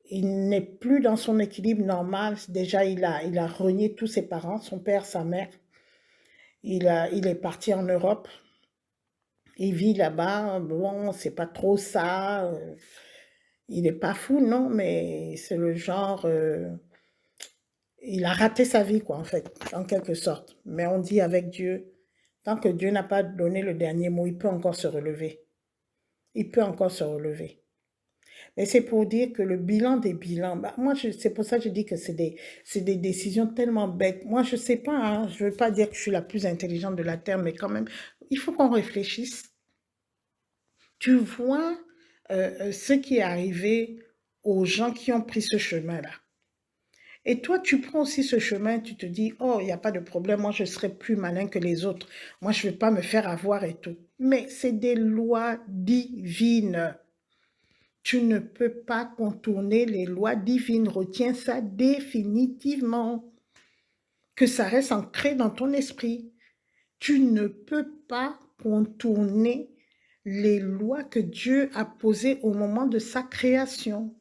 il n'est plus dans son équilibre normal. Déjà, il a renié tous ses parents, son père, sa mère. Il est parti en Europe. Il vit là-bas. Bon, c'est pas trop ça. Il n'est pas fou, non, mais c'est le genre... il a raté sa vie, quoi, en fait, en quelque sorte. Mais on dit avec Dieu, tant que Dieu n'a pas donné le dernier mot, il peut encore se relever. Il peut encore se relever. Mais c'est pour dire que le bilan des bilans, bah, moi, c'est pour ça que je dis que c'est des décisions tellement bêtes. Moi, je ne sais pas, hein, je ne veux pas dire que je suis la plus intelligente de la Terre, mais quand même, il faut qu'on réfléchisse. Tu vois ce qui est arrivé aux gens qui ont pris ce chemin-là. Et toi, tu prends aussi ce chemin, tu te dis, oh, il n'y a pas de problème, moi, je serai plus malin que les autres. Moi, je ne vais pas me faire avoir et tout. Mais c'est des lois divines. Tu ne peux pas contourner les lois divines. Retiens ça définitivement. Que ça reste ancré dans ton esprit. Tu ne peux pas contourner les lois que Dieu a posées au moment de sa création.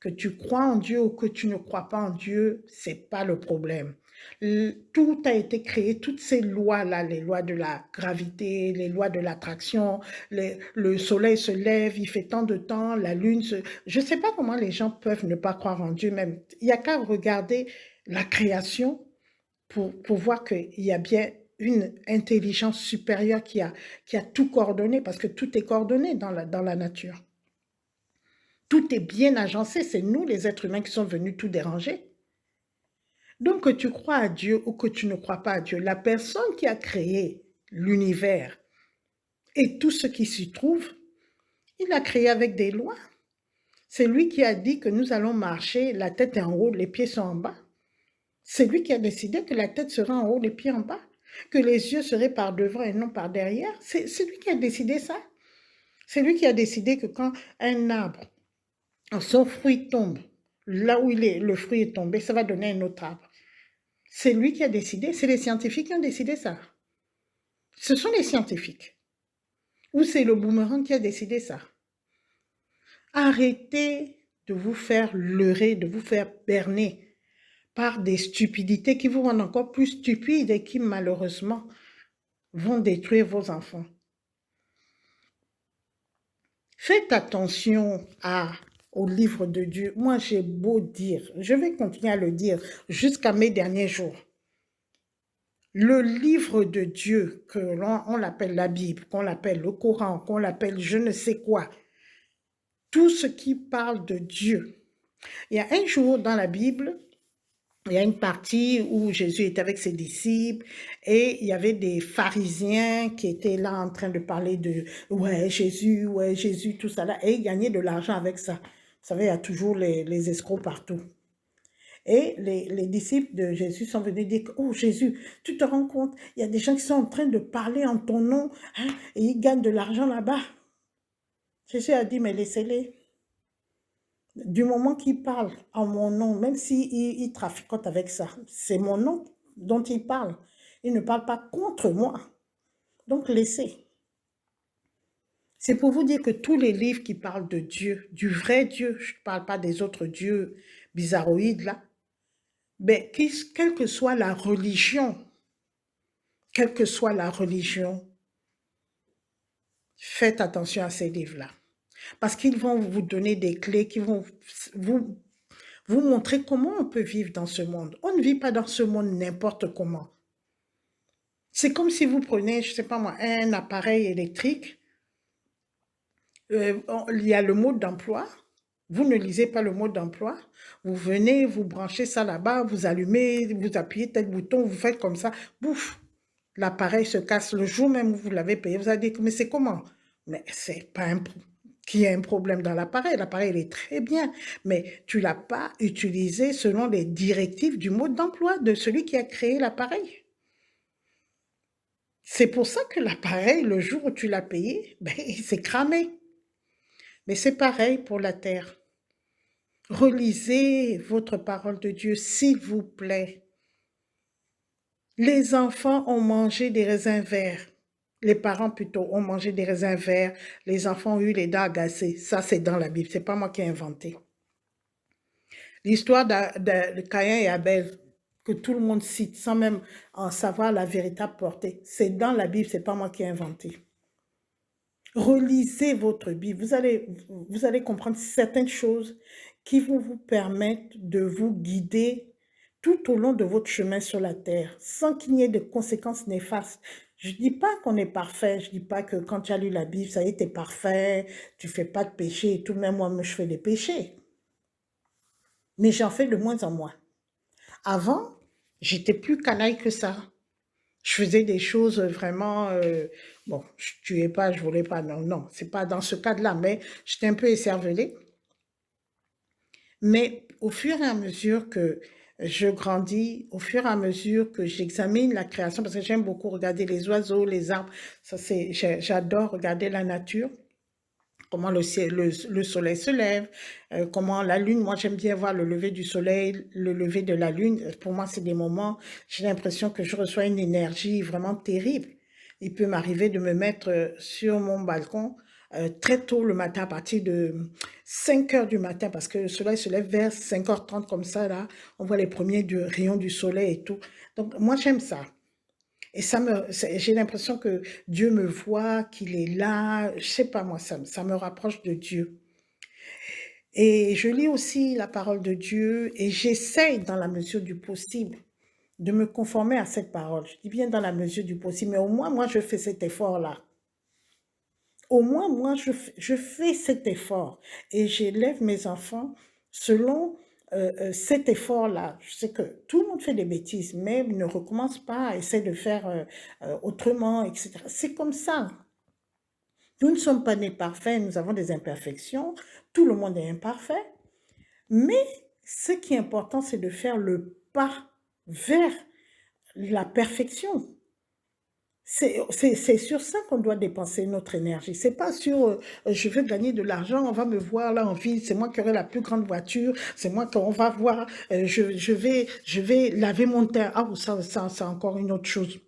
Que tu crois en Dieu ou que tu ne crois pas en Dieu, ce n'est pas le problème. Tout a été créé, toutes ces lois-là, les lois de la gravité, les lois de l'attraction, le soleil se lève, il fait tant de temps, la lune se... Je ne sais pas comment les gens peuvent ne pas croire en Dieu même. Il n'y a qu'à regarder la création pour voir qu'il y a bien une intelligence supérieure qui a tout coordonné, parce que tout est coordonné dans la nature. Tout est bien agencé, c'est nous les êtres humains qui sommes venus tout déranger. Donc que tu crois à Dieu ou que tu ne crois pas à Dieu, la personne qui a créé l'univers et tout ce qui s'y trouve, il l'a créé avec des lois. C'est lui qui a dit que nous allons marcher, la tête est en haut, les pieds sont en bas. C'est lui qui a décidé que la tête serait en haut, les pieds en bas, que les yeux seraient par devant et non par derrière. C'est lui qui a décidé ça. C'est lui qui a décidé que quand un arbre, son fruit tombe, là où le fruit est tombé, ça va donner un autre arbre. C'est lui qui a décidé, c'est les scientifiques qui ont décidé ça. Ce sont les scientifiques. Ou c'est le boomerang qui a décidé ça. Arrêtez de vous faire leurrer, de vous faire berner par des stupidités qui vous rendent encore plus stupides et qui malheureusement vont détruire vos enfants. Faites attention au livre de Dieu. Moi, j'ai beau dire, je vais continuer à le dire jusqu'à mes derniers jours. Le livre de Dieu, que l'on l'appelle la Bible, qu'on l'appelle le Coran, qu'on l'appelle je ne sais quoi, tout ce qui parle de Dieu. Il y a un jour dans la Bible, il y a une partie où Jésus était avec ses disciples et il y avait des pharisiens qui étaient là en train de parler de « ouais, Jésus, tout ça là » et ils gagnaient de l'argent avec ça. Vous savez, il y a toujours les escrocs partout. Et les disciples de Jésus sont venus dire « Oh Jésus, tu te rends compte, il y a des gens qui sont en train de parler en ton nom hein, et ils gagnent de l'argent là-bas. » Jésus a dit « Mais laissez-les. » Du moment qu'ils parlent en mon nom, même s'ils traficotent avec ça, c'est mon nom dont ils parlent. Ils ne parlent pas contre moi. Donc laissez. C'est pour vous dire que tous les livres qui parlent de Dieu, du vrai Dieu, je ne parle pas des autres dieux bizarroïdes là, mais quelle que soit la religion, faites attention à ces livres-là. Parce qu'ils vont vous donner des clés qui vont vous montrer comment on peut vivre dans ce monde. On ne vit pas dans ce monde n'importe comment. C'est comme si vous prenez, je ne sais pas moi, un appareil électrique, il y a le mode d'emploi, vous ne lisez pas le mode d'emploi, vous venez, vous branchez ça là-bas, vous allumez, vous appuyez tel bouton, vous faites comme ça, bouf, l'appareil se casse le jour même où vous l'avez payé, vous allez dire, mais c'est comment? Mais c'est pas qu'il y a un problème dans l'appareil il est très bien, mais tu ne l'as pas utilisé selon les directives du mode d'emploi de celui qui a créé l'appareil. C'est pour ça que l'appareil, le jour où tu l'as payé, ben, il s'est cramé. Mais c'est pareil pour la terre. Relisez votre parole de Dieu, s'il vous plaît. Les enfants ont mangé des raisins verts. Les parents plutôt ont mangé des raisins verts. Les enfants ont eu les dents agacées. Ça, c'est dans la Bible. C'est pas moi qui ai inventé. L'histoire de Caïn et Abel, que tout le monde cite sans même en savoir la véritable portée. C'est dans la Bible, c'est pas moi qui ai inventé. Relisez votre Bible, vous allez comprendre certaines choses qui vont vous permettre de vous guider tout au long de votre chemin sur la terre, sans qu'il n'y ait de conséquences néfastes. Je ne dis pas qu'on est parfait, je ne dis pas que quand tu as lu la Bible, ça y est, tu es parfait, tu ne fais pas de péché et tout, même moi, je fais des péchés. Mais j'en fais de moins en moins. Avant, j'étais plus canaille que ça. Je faisais des choses vraiment, bon, je tuais pas, je voulais pas, non, c'est pas dans ce cadre-là, mais j'étais un peu écervelée. Mais au fur et à mesure que je grandis, au fur et à mesure que j'examine la création, parce que j'aime beaucoup regarder les oiseaux, les arbres, j'adore regarder la nature, comment le soleil se lève, comment la lune, moi j'aime bien voir le lever du soleil, le lever de la lune. Pour moi, c'est des moments, j'ai l'impression que je reçois une énergie vraiment terrible. Il peut m'arriver de me mettre sur mon balcon très tôt le matin, à partir de 5 heures du matin, parce que le soleil se lève vers 5h30 comme ça, là, on voit les premiers rayons du soleil et tout. Donc moi j'aime ça. Et j'ai l'impression que Dieu me voit, qu'il est là. Je sais pas moi, ça me rapproche de Dieu. Et je lis aussi la parole de Dieu et j'essaye dans la mesure du possible de me conformer à cette parole. Je dis bien dans la mesure du possible, mais au moins, moi, je fais cet effort-là. Au moins, moi, je fais cet effort et j'élève mes enfants selon cet effort-là. Je sais que tout le monde fait des bêtises, mais ne recommence pas, essaie de faire autrement, etc. C'est comme ça. Nous ne sommes pas nés parfaits, nous avons des imperfections, tout le monde est imparfait, mais ce qui est important, c'est de faire le pas vers la perfection. C'est sur ça qu'on doit dépenser notre énergie. C'est pas sur je veux gagner de l'argent, on va me voir là en ville, c'est moi qui aurai la plus grande voiture, c'est moi qu'on va voir, je vais laver mon teint. Ah, ça c'est encore une autre chose.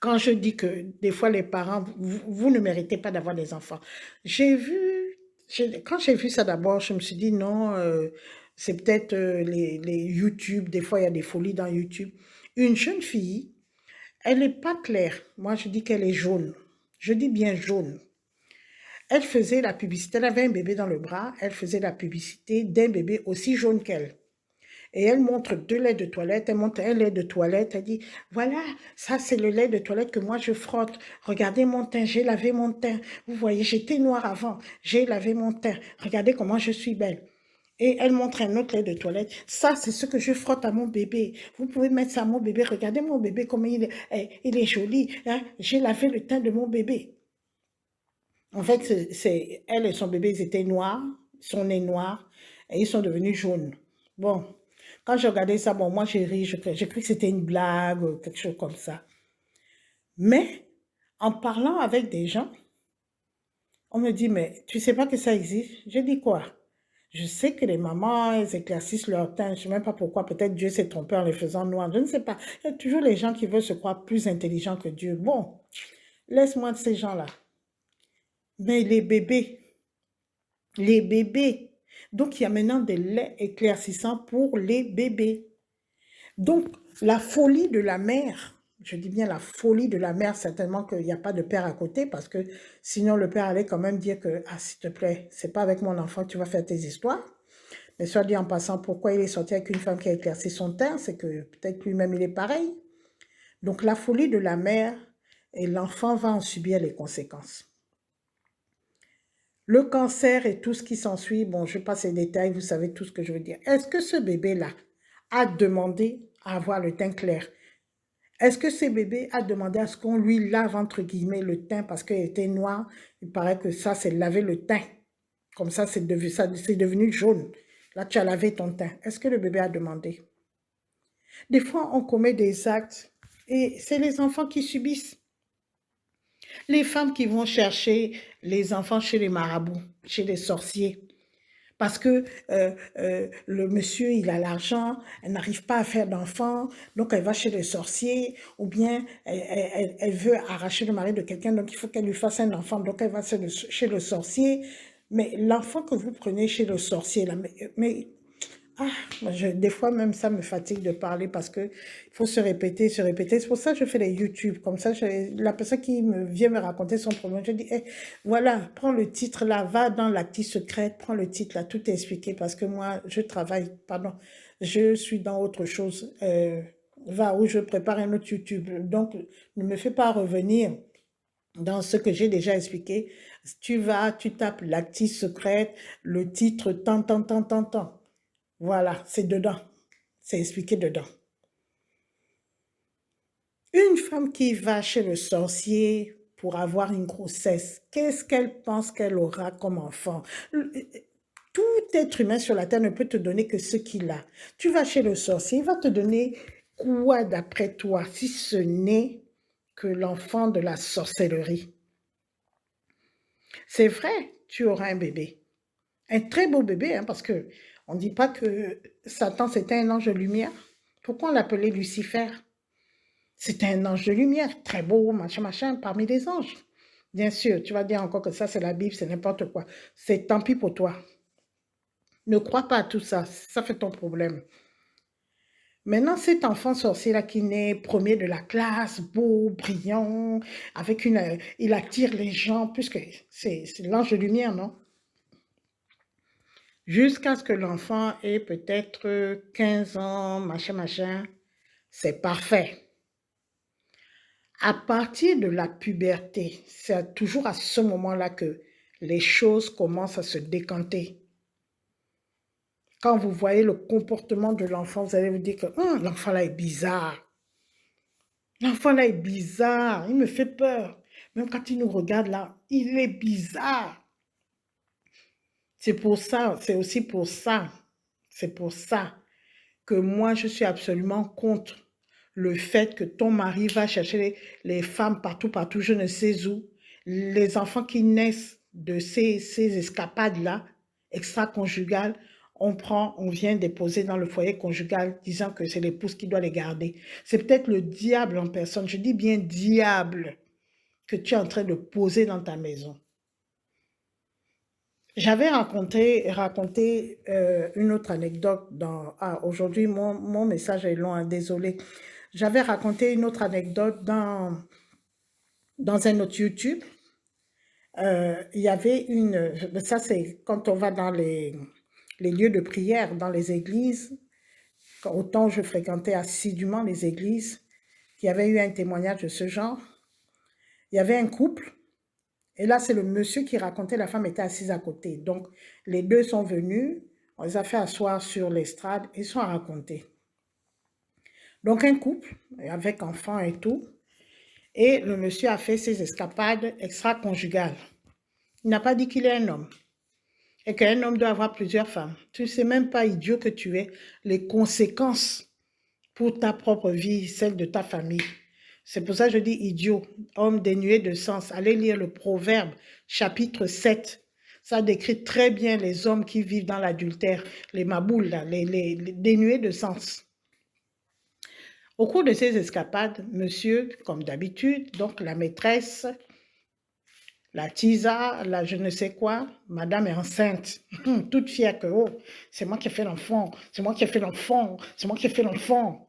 Quand je dis que des fois les parents, vous ne méritez pas d'avoir des enfants. J'ai vu, quand j'ai vu ça d'abord, je me suis dit non, c'est peut-être les YouTube, des fois il y a des folies dans YouTube. Une jeune fille, elle n'est pas claire. Moi, je dis qu'elle est jaune. Je dis bien jaune. Elle faisait la publicité, elle avait un bébé dans le bras, elle faisait la publicité d'un bébé aussi jaune qu'elle. Et elle montre deux laits de toilette, elle montre un lait de toilette, elle dit, voilà, ça c'est le lait de toilette que moi je frotte. Regardez mon teint, j'ai lavé mon teint. Vous voyez, j'étais noire avant, j'ai lavé mon teint. Regardez comment je suis belle. Et elle montre un autre lait de toilette. Ça, c'est ce que je frotte à mon bébé. Vous pouvez mettre ça à mon bébé. Regardez mon bébé, comment il est joli. Hein? J'ai lavé le teint de mon bébé. En fait, elle et son bébé, ils étaient noirs, son nez noir, et ils sont devenus jaunes. Bon, quand j'ai regardé ça, bon, moi j'ai ri, j'ai cru que c'était une blague, quelque chose comme ça. Mais, en parlant avec des gens, on me dit, mais tu sais pas que ça existe? Je dis quoi? Je sais que les mamans, elles éclaircissent leur teint. Je ne sais même pas pourquoi. Peut-être Dieu s'est trompé en les faisant noirs. Je ne sais pas. Il y a toujours les gens qui veulent se croire plus intelligents que Dieu. Bon, laisse-moi de ces gens-là. Mais les bébés. Donc, il y a maintenant des laits éclaircissants pour les bébés. Donc, la folie de la mère, je dis bien la folie de la mère, certainement qu'il n'y a pas de père à côté, parce que sinon le père allait quand même dire que, ah, s'il te plaît, c'est pas avec mon enfant que tu vas faire tes histoires. Mais soit dit en passant, pourquoi il est sorti avec une femme qui a éclairci son teint, c'est que peut-être lui-même il est pareil. Donc la folie de la mère, et l'enfant va en subir les conséquences. Le cancer et tout ce qui s'ensuit, bon, je passe les détails, vous savez tout ce que je veux dire. Est-ce que ce bébé-là a demandé à avoir le teint clair? Est-ce que ce bébé a demandé à ce qu'on lui lave, entre guillemets, le teint parce qu'il était noir? Il paraît que ça, c'est laver le teint. Comme ça, c'est devenu jaune. Là, tu as lavé ton teint. Est-ce que le bébé a demandé? Des fois, on commet des actes et c'est les enfants qui subissent. Les femmes qui vont chercher les enfants chez les marabouts, chez les sorciers. Parce que le monsieur, il a l'argent, elle n'arrive pas à faire d'enfants, donc elle va chez les sorciers, ou bien elle veut arracher le mari de quelqu'un, donc il faut qu'elle lui fasse un enfant, donc elle va chez le sorcier. Mais l'enfant que vous prenez chez le sorcier, là, mais des fois même ça me fatigue de parler parce que il faut se répéter, se répéter. C'est pour ça que je fais les YouTube. Comme ça, la personne qui vient me raconter son problème, je dis, eh, voilà, prends le titre là, va dans l'actif secrète, prends le titre là, tout est expliqué parce que moi, je travaille, pardon, je suis dans autre chose. Va où je prépare un autre YouTube. Donc, ne me fais pas revenir dans ce que j'ai déjà expliqué. Tu vas, tu tapes l'actif secrète, le titre tant, tant, tant, tant, tant. Voilà, c'est dedans. C'est expliqué dedans. Une femme qui va chez le sorcier pour avoir une grossesse, qu'est-ce qu'elle pense qu'elle aura comme enfant? Tout être humain sur la terre ne peut te donner que ce qu'il a. Tu vas chez le sorcier, il va te donner quoi d'après toi, si ce n'est que l'enfant de la sorcellerie? C'est vrai, tu auras un bébé. Un très beau bébé, hein, parce que on ne dit pas que Satan c'était un ange de lumière. Pourquoi on l'appelait Lucifer? C'était un ange de lumière, très beau, machin, machin, parmi les anges. Bien sûr, tu vas dire encore que ça c'est la Bible, c'est n'importe quoi. C'est tant pis pour toi. Ne crois pas à tout ça, ça fait ton problème. Maintenant, cet enfant sorcier-là qui naît premier de la classe, beau, brillant, avec il attire les gens, puisque c'est l'ange de lumière, non? Jusqu'à ce que l'enfant ait peut-être 15 ans, machin, machin. c'est parfait. À partir de la puberté, c'est toujours à ce moment-là que les choses commencent à se décanter. Quand vous voyez le comportement de l'enfant, vous allez vous dire que l'enfant là est bizarre. L'enfant là est bizarre, il me fait peur. Même quand il nous regarde là, il est bizarre. C'est pour ça, c'est aussi pour ça, c'est pour ça que moi je suis absolument contre le fait que ton mari va chercher les femmes partout, partout, je ne sais où. Les enfants qui naissent de ces escapades-là, extra-conjugales, on vient déposer dans le foyer conjugal disant que c'est l'épouse qui doit les garder. C'est peut-être le diable en personne, je dis bien diable, que tu es en train de poser dans ta maison. J'avais raconté une autre anecdote dans... Ah, aujourd'hui, mon message est long, hein, désolé. J'avais raconté une autre anecdote dans un autre YouTube. Il y avait une... Ça, c'est quand on va dans les lieux de prière, dans les églises. Autant je fréquentais assidûment les églises, il y avait eu un témoignage de ce genre. Il y avait un couple. Et là, c'est le monsieur qui racontait, la femme était assise à côté. Donc, les deux sont venus, on les a fait asseoir sur l'estrade et sont racontés. Donc, un couple, avec enfants et tout, et le monsieur a fait ses escapades extra-conjugales. Il n'a pas dit qu'il est un homme, et qu'un homme doit avoir plusieurs femmes. Tu ne sais même pas, idiot que tu es, les conséquences pour ta propre vie, celle de ta famille. C'est pour ça que je dis idiot, homme dénué de sens. Allez lire le Proverbe, chapitre 7. Ça décrit très bien les hommes qui vivent dans l'adultère, les maboules, les dénués de sens. Au cours de ces escapades, monsieur, comme d'habitude, donc la maîtresse, la tisa, la je ne sais quoi, madame est enceinte, toute fière que, oh, c'est moi qui ai fait l'enfant, c'est moi qui ai fait l'enfant, c'est moi qui ai fait l'enfant.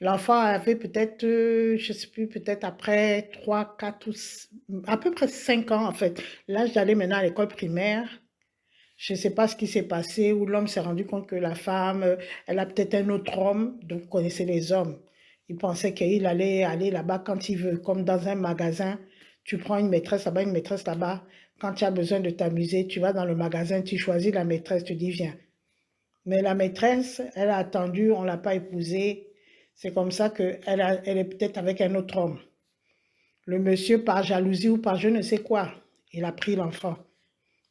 L'enfant avait peut-être, je ne sais plus, peut-être après 3, 4 ou à peu près 5 ans en fait. L'âge d'aller maintenant à l'école primaire. Je ne sais pas ce qui s'est passé, où l'homme s'est rendu compte que la femme, elle a peut-être un autre homme. Donc, vous connaissez les hommes. Il pensait qu'il allait aller là-bas quand il veut, comme dans un magasin. Tu prends une maîtresse là-bas, une maîtresse là-bas. Quand tu as besoin de t'amuser, tu vas dans le magasin, tu choisis la maîtresse, tu dis viens. Mais la maîtresse, elle a attendu, on ne l'a pas épousée. C'est comme ça qu'elle elle est peut-être avec un autre homme. Le monsieur, par jalousie ou par je ne sais quoi, il a pris l'enfant,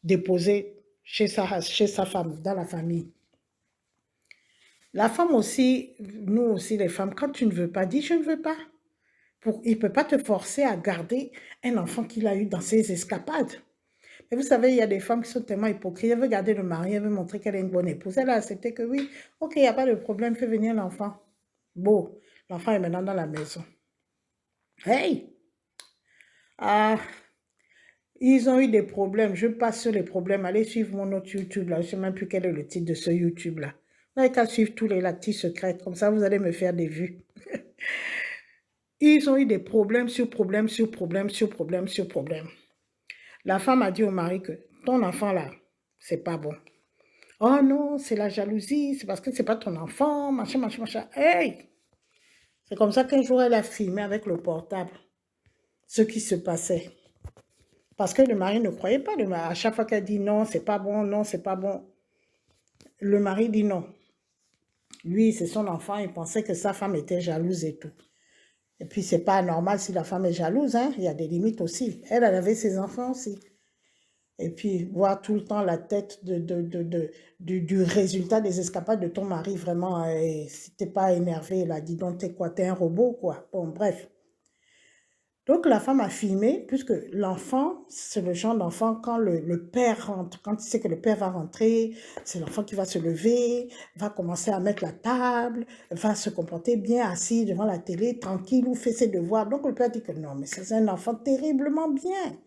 déposé chez sa femme, dans la famille. La femme aussi, nous aussi les femmes, quand tu ne veux pas, dis je ne veux pas. Il ne peut pas te forcer à garder un enfant qu'il a eu dans ses escapades. Et vous savez, il y a des femmes qui sont tellement hypocrites. Elle veut garder le mari, elle veut montrer qu'elle est une bonne épouse. Elle a accepté que oui, ok, il n'y a pas de problème, fais venir l'enfant. Bon, l'enfant est maintenant dans la maison. Hey! Ah, ils ont eu des problèmes. Je passe sur les problèmes. Allez suivre mon autre YouTube là. Je ne sais même plus quel est le titre de ce YouTube là. Vous n'avez qu'à suivre tous les lactis secrets. Comme ça, vous allez me faire des vues. Ils ont eu des problèmes sur problèmes sur problèmes sur problèmes sur problèmes. La femme a dit au mari que ton enfant là, c'est pas bon. Oh non, c'est la jalousie, c'est parce que c'est pas ton enfant, machin, machin, machin. Hey! C'est comme ça qu'un jour elle a filmé avec le portable ce qui se passait. Parce que le mari ne croyait pas. À chaque fois qu'elle dit non, c'est pas bon, non, c'est pas bon. Le mari dit non. Lui, c'est son enfant, il pensait que sa femme était jalouse et tout. Et puis, c'est pas normal si la femme est jalouse, hein. Il y a des limites aussi. Elle avait ses enfants aussi. Et puis, voir tout le temps la tête du résultat des escapades de ton mari, vraiment, si t'es pas énervé, là, dis donc, t'es quoi, t'es un robot, quoi. Bon, bref. Donc, la femme a filmé, puisque l'enfant, c'est le genre d'enfant, quand le père rentre, quand il sait que le père va rentrer, c'est l'enfant qui va se lever, va commencer à mettre la table, va se comporter bien assis devant la télé, tranquille, ou fait ses devoirs. Donc, le père dit que non, mais c'est un enfant terriblement bien.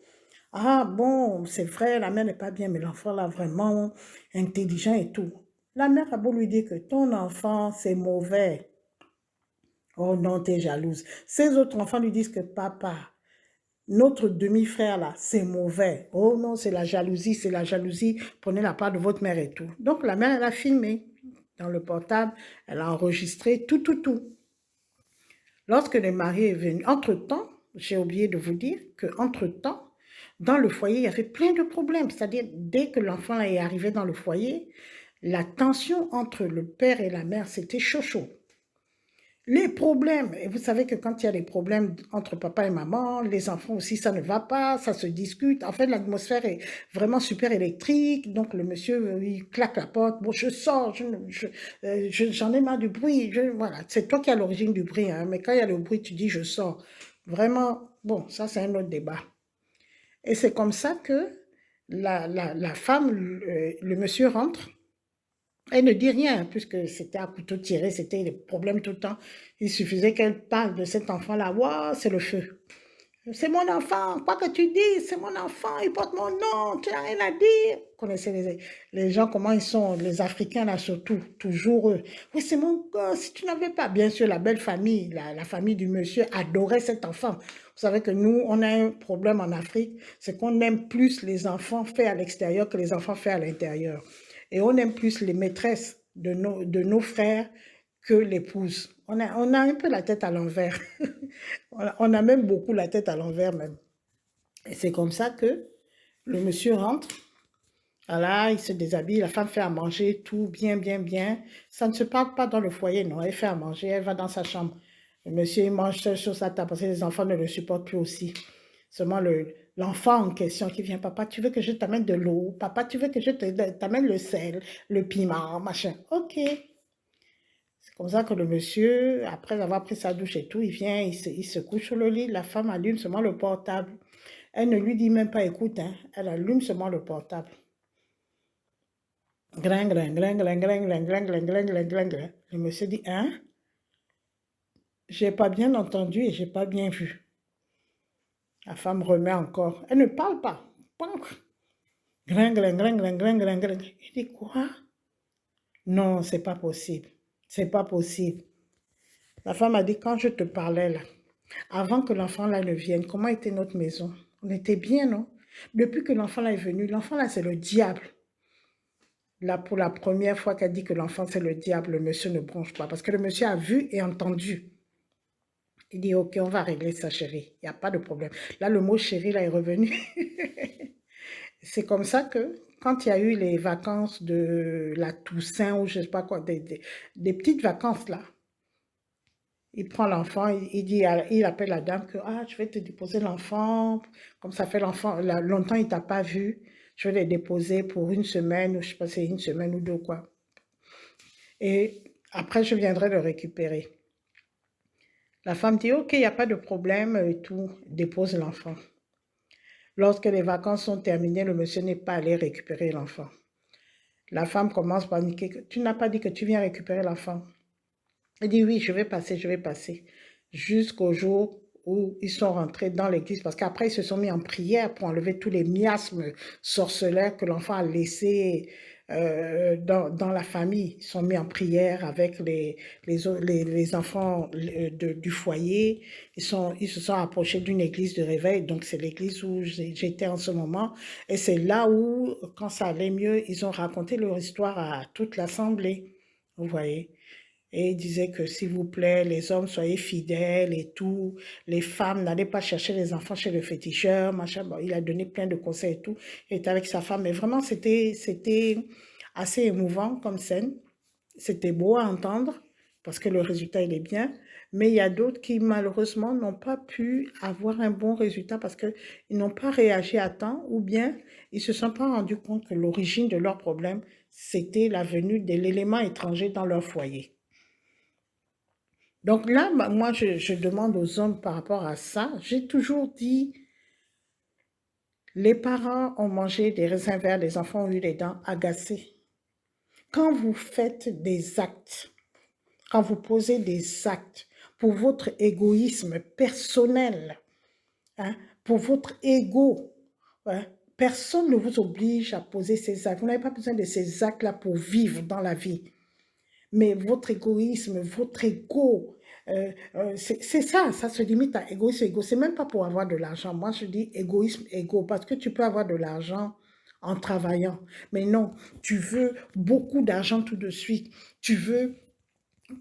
Ah bon, c'est vrai, la mère n'est pas bien, mais l'enfant là, vraiment intelligent et tout. La mère a beau lui dire que ton enfant, c'est mauvais. Oh non, t'es jalouse. Ces autres enfants lui disent que papa, notre demi-frère là, c'est mauvais. Oh non, c'est la jalousie, c'est la jalousie. Prenez la part de votre mère et tout. Donc la mère, elle a filmé. dans le portable, elle a enregistré tout, tout, tout. Lorsque le mari est venu, entre-temps, j'ai oublié de vous dire qu'entre-temps, dans le foyer, il y avait plein de problèmes. C'est-à-dire, dès que l'enfant est arrivé dans le foyer, la tension entre le père et la mère, c'était chaud, chaud. Les problèmes, et vous savez que quand il y a des problèmes entre papa et maman, les enfants aussi, ça ne va pas, ça se discute. En fait, l'atmosphère est vraiment super électrique. Donc, le monsieur, il claque la porte. Bon, je sors, j'en ai marre du bruit. Voilà, c'est toi qui as l'origine du bruit. Hein, mais quand il y a le bruit, tu dis je sors. Vraiment, bon, ça, c'est un autre débat. Et c'est comme ça que la femme, le monsieur rentre. Elle ne dit rien, puisque c'était à couteau tiré, c'était des problèmes tout le temps. Il suffisait qu'elle parle de cet enfant-là. Waouh, c'est le feu. C'est mon enfant, quoi que tu dis, c'est mon enfant, il porte mon nom, tu n'as rien à dire. Vous connaissez les gens, comment ils sont, les Africains là surtout, toujours eux. Oui, c'est mon gosse, si tu n'avais pas. Bien sûr, la belle famille, la famille du monsieur adorait cet enfant. Vous savez que nous, on a un problème en Afrique, c'est qu'on aime plus les enfants faits à l'extérieur que les enfants faits à l'intérieur. Et on aime plus les maîtresses de nos frères que l'épouse. On a un peu la tête à l'envers. On a même beaucoup la tête à l'envers même. Et c'est comme ça que le monsieur rentre. Voilà, il se déshabille, la femme fait à manger, tout bien, bien, bien. Ça ne se parle pas dans le foyer, non. Elle fait à manger, elle va dans sa chambre. Le monsieur, il mange seul sur sa table parce que les enfants ne le supportent plus aussi. Seulement l'enfant en question qui vient, papa, tu veux que je t'amène de l'eau? Papa, tu veux que je t'amène le sel, le piment, machin. Ok. C'est comme ça que le monsieur, après avoir pris sa douche et tout, il vient, il se couche sur le lit. La femme allume seulement le portable. Elle ne lui dit même pas écoute, hein. Elle allume seulement le portable. Gling, gling, gling, gling, gling, gling, gling, gling, gling, gling, gling, gling. Le monsieur dit hein? J'ai pas bien entendu et j'ai pas bien vu. La femme remet encore. Elle ne parle pas. Gling, gling, gling, gling, gling, gling, gling. Il dit quoi? Non, c'est pas possible. C'est pas possible. La femme a dit quand je te parlais là, avant que l'enfant là ne vienne, comment était notre maison? On était bien, non? Depuis que l'enfant là est venu, l'enfant là c'est le diable. Là, pour la première fois qu'elle dit que l'enfant c'est le diable, le monsieur ne bronche pas. Parce que le monsieur a vu et entendu. Il dit, ok, on va régler ça, chérie. Il n'y a pas de problème. Là, le mot chérie là est revenu. C'est comme ça que, quand il y a eu les vacances de la Toussaint ou je ne sais pas quoi, des petites vacances là, il prend l'enfant, il dit, il appelle la dame que ah, je vais te déposer l'enfant, comme ça fait l'enfant, longtemps il t'a pas vu, je vais le déposer pour une semaine, ou je sais pas, c'est une semaine ou deux quoi. Et après je viendrai le récupérer. La femme dit ok, il n'y a pas de problème et tout, dépose l'enfant. Lorsque les vacances sont terminées, le monsieur n'est pas allé récupérer l'enfant. La femme commence à paniquer. Tu n'as pas dit que tu viens récupérer l'enfant? Elle dit oui, je vais passer, je vais passer. Jusqu'au jour où ils sont rentrés dans l'église, parce qu'après ils se sont mis en prière pour enlever tous les miasmes sorcellaires que l'enfant a laissés dans la famille. Ils sont mis en prière avec les enfants du foyer. Ils se sont approchés d'une église de réveil, donc c'est l'église où j'étais en ce moment. Et c'est là où, quand ça allait mieux, ils ont raconté leur histoire à toute l'assemblée. Vous voyez? Et il disait que s'il vous plaît, les hommes soyez fidèles et tout. Les femmes, n'allez pas chercher les enfants chez le féticheur, machin. Bon, il a donné plein de conseils et tout. Il était avec sa femme. Mais vraiment, c'était assez émouvant comme scène. C'était beau à entendre parce que le résultat, il est bien. Mais il y a d'autres qui, malheureusement, n'ont pas pu avoir un bon résultat parce qu'ils n'ont pas réagi à temps ou bien ils ne se sont pas rendus compte que l'origine de leur problème, c'était la venue de l'élément étranger dans leur foyer. Donc là, moi, je demande aux hommes par rapport à ça. J'ai toujours dit, les parents ont mangé des raisins verts, les enfants ont eu les dents agacées. Quand vous faites des actes, quand vous posez des actes pour votre égoïsme personnel, hein, pour votre ego, hein, personne ne vous oblige à poser ces actes. Vous n'avez pas besoin de ces actes-là pour vivre dans la vie. Mais votre égoïsme, votre ego, c'est ça, ça se limite à égoïsme, ego. C'est même pas pour avoir de l'argent. Moi, je dis égoïsme, ego, parce que tu peux avoir de l'argent en travaillant. Mais non, tu veux beaucoup d'argent tout de suite. Tu veux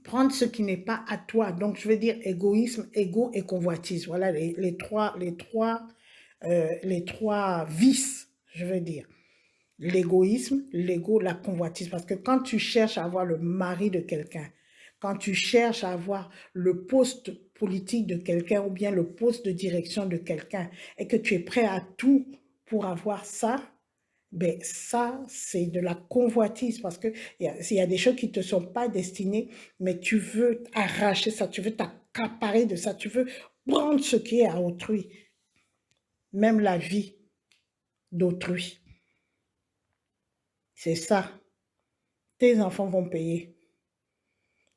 prendre ce qui n'est pas à toi. Donc, je veux dire égoïsme, ego et convoitise. Voilà les trois vices, je veux dire. L'égoïsme, l'ego, la convoitise. Parce que quand tu cherches à avoir le mari de quelqu'un, quand tu cherches à avoir le poste politique de quelqu'un ou bien le poste de direction de quelqu'un et que tu es prêt à tout pour avoir ça, ben ça, c'est de la convoitise parce qu'il y a des choses qui ne te sont pas destinées, mais tu veux arracher ça, tu veux t'accaparer de ça, tu veux prendre ce qui est à autrui, même la vie d'autrui. C'est ça. Tes enfants vont payer.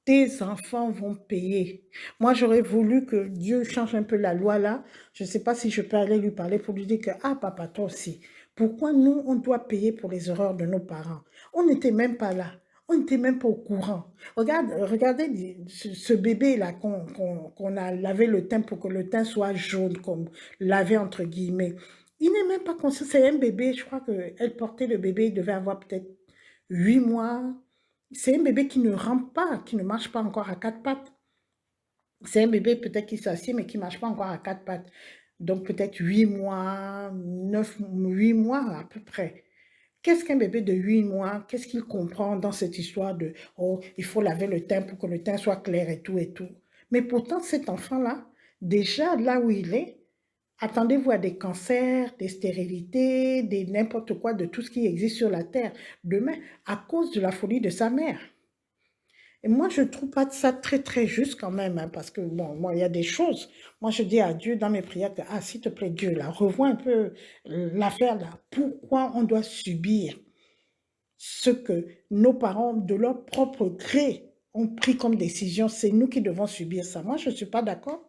Tes enfants vont payer. Moi, j'aurais voulu que Dieu change un peu la loi là. Je ne sais pas si je peux aller lui parler pour lui dire que, ah papa, toi aussi, pourquoi nous, on doit payer pour les erreurs de nos parents? On n'était même pas là. On n'était même pas au courant. Regardez ce bébé-là qu'on a lavé le teint pour que le teint soit jaune, comme lavé entre guillemets. Il n'est même pas conscient. C'est un bébé, je crois qu'elle portait le bébé, il devait avoir peut-être 8 mois. C'est un bébé qui ne rampe pas, qui ne marche pas encore à quatre pattes. C'est un bébé peut-être qui s'assied, mais qui ne marche pas encore à quatre pattes. Donc peut-être 8 mois, 8 mois à peu près. Qu'est-ce qu'un bébé de 8 mois, qu'est-ce qu'il comprend dans cette histoire de oh, il faut laver le teint pour que le teint soit clair et tout et tout. Mais pourtant, cet enfant-là, déjà là où il est, attendez-vous à des cancers, des stérilités, des n'importe quoi, de tout ce qui existe sur la terre demain, à cause de la folie de sa mère. Et moi, je ne trouve pas ça très, très juste quand même, hein, parce que, bon, moi, il y a des choses. Moi, je dis à Dieu dans mes prières que, ah, s'il te plaît, Dieu, là, revois un peu l'affaire, là. Pourquoi on doit subir ce que nos parents, de leur propre gré, ont pris comme décision? C'est nous qui devons subir ça. Moi, je ne suis pas d'accord.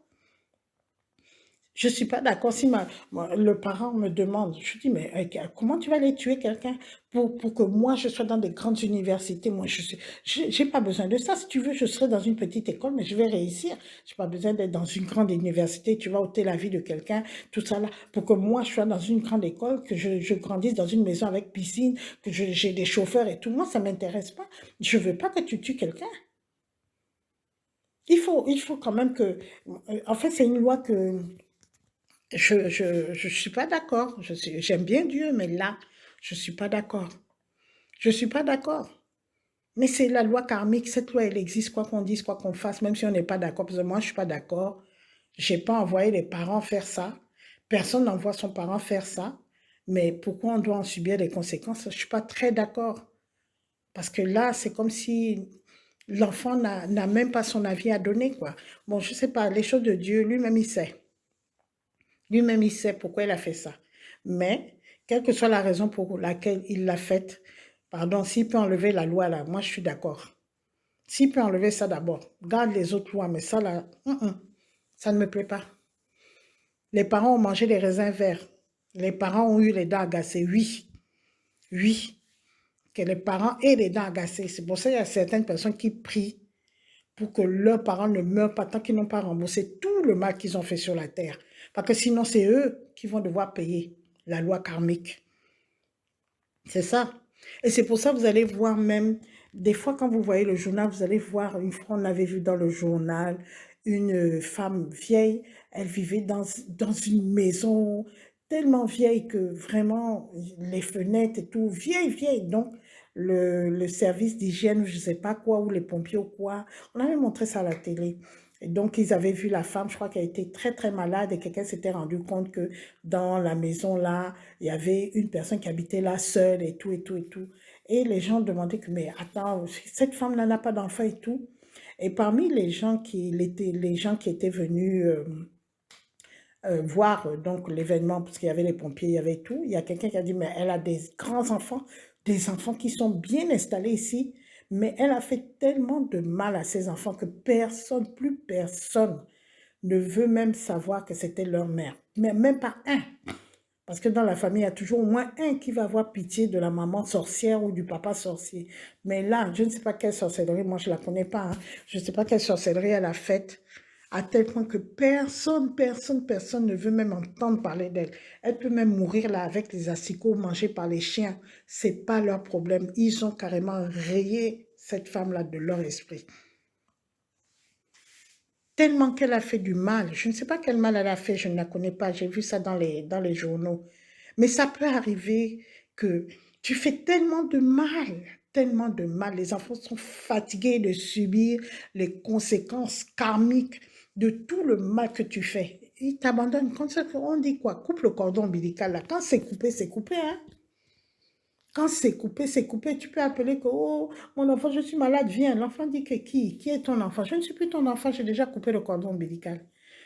Je ne suis pas d'accord si le parent me demande, je dis, mais comment tu vas aller tuer quelqu'un pour que moi je sois dans des grandes universités? Moi, je n'ai pas besoin de ça. Si tu veux, je serai dans une petite école, mais je vais réussir. Je n'ai pas besoin d'être dans une grande université. Tu vas ôter la vie de quelqu'un, tout ça là, pour que moi je sois dans une grande école, que je grandisse dans une maison avec piscine, que j'ai des chauffeurs et tout. Moi, ça ne m'intéresse pas. Je ne veux pas que tu tues quelqu'un. Il faut quand même que... En fait, c'est une loi que je suis pas d'accord. J'aime bien Dieu, mais là, je suis pas d'accord. Je suis pas d'accord. Mais c'est la loi karmique. Cette loi, elle existe, quoi qu'on dise, quoi qu'on fasse, même si on n'est pas d'accord. Parce que moi, je suis pas d'accord. J'ai pas envoyé les parents faire ça. Personne n'envoie son parent faire ça. Mais pourquoi on doit en subir les conséquences? Je suis pas très d'accord. Parce que là, c'est comme si l'enfant n'a même pas son avis à donner, quoi. Bon, je sais pas, les choses de Dieu, lui-même, il sait. Lui-même, il sait pourquoi il a fait ça. Mais, quelle que soit la raison pour laquelle il l'a faite, pardon, s'il peut enlever la loi là, moi je suis d'accord. S'il peut enlever ça d'abord, garde les autres lois, mais ça là, ça ne me plaît pas. Les parents ont mangé des raisins verts. Les parents ont eu les dents agacées, oui. Oui, que les parents aient les dents agacées. C'est pour ça qu'il y a certaines personnes qui prient pour que leurs parents ne meurent pas tant qu'ils n'ont pas remboursé tout le mal qu'ils ont fait sur la terre. Parce que sinon, c'est eux qui vont devoir payer la loi karmique. C'est ça. Et c'est pour ça que vous allez voir même, des fois quand vous voyez le journal, vous allez voir, une fois on avait vu dans le journal, une femme vieille, elle vivait dans une maison tellement vieille que vraiment les fenêtres et tout, vieille, vieille. Donc le service d'hygiène, je ne sais pas quoi, ou les pompiers ou quoi, on avait montré ça à la télé. Et donc, ils avaient vu la femme, je crois qu'elle était très, très malade et quelqu'un s'était rendu compte que dans la maison là, il y avait une personne qui habitait là seule et tout, et tout, et tout. Et les gens demandaient que, mais attends, cette femme-là n'a pas d'enfant et tout. Et parmi les gens qui étaient venus voir donc l'événement, parce qu'il y avait les pompiers, il y avait tout, il y a quelqu'un qui a dit, mais elle a des grands enfants, des enfants qui sont bien installés ici, mais elle a fait tellement de mal à ses enfants que personne, plus personne, ne veut même savoir que c'était leur mère. Mais même pas un. Parce que dans la famille, il y a toujours au moins un qui va avoir pitié de la maman sorcière ou du papa sorcier. Mais là, je ne sais pas quelle sorcellerie, moi je ne la connais pas, hein. Je ne sais pas quelle sorcellerie elle a faite à tel point que personne ne veut même entendre parler d'elle. Elle peut même mourir là avec les asticots mangés par les chiens. C'est pas leur problème. Ils ont carrément rayé cette femme-là de leur esprit. Tellement qu'elle a fait du mal. Je ne sais pas quel mal elle a fait, je ne la connais pas. J'ai vu ça dans les journaux. Mais ça peut arriver que tu fais tellement de mal, tellement de mal. Les enfants sont fatigués de subir les conséquences karmiques de tout le mal que tu fais. Ils t'abandonnent. Quand on dit quoi? Coupe le cordon ombilical là. Quand c'est coupé, hein. Quand c'est coupé, c'est coupé. Tu peux appeler que, oh, mon enfant, je suis malade, viens. L'enfant dit que qui? Qui est ton enfant? Je ne suis plus ton enfant, j'ai déjà coupé le cordon ombilical.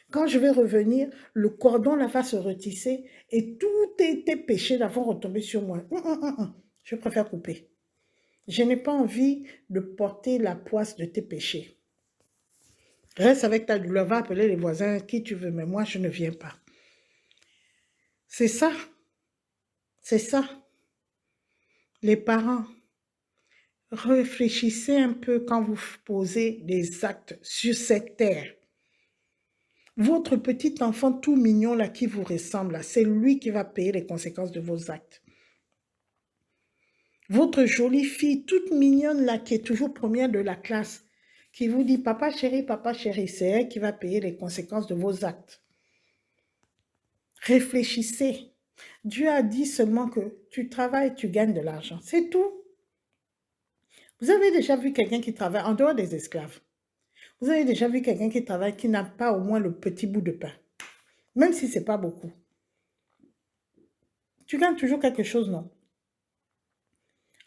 Quand je vais revenir, le cordon là va se retisser et tous tes péchés là vont retomber sur moi. Je préfère couper. Je n'ai pas envie de porter la poisse de tes péchés. Reste avec ta douleur, va appeler les voisins, qui tu veux, mais moi je ne viens pas. C'est ça. C'est ça. Les parents, réfléchissez un peu quand vous posez des actes sur cette terre. Votre petit enfant tout mignon là qui vous ressemble, c'est lui qui va payer les conséquences de vos actes. Votre jolie fille toute mignonne là qui est toujours première de la classe, qui vous dit papa chéri, c'est elle qui va payer les conséquences de vos actes. Réfléchissez. Dieu a dit seulement que tu travailles, tu gagnes de l'argent. C'est tout. Vous avez déjà vu quelqu'un qui travaille en dehors des esclaves? Vous avez déjà vu quelqu'un qui travaille qui n'a pas au moins le petit bout de pain? Même si ce n'est pas beaucoup. Tu gagnes toujours quelque chose, non?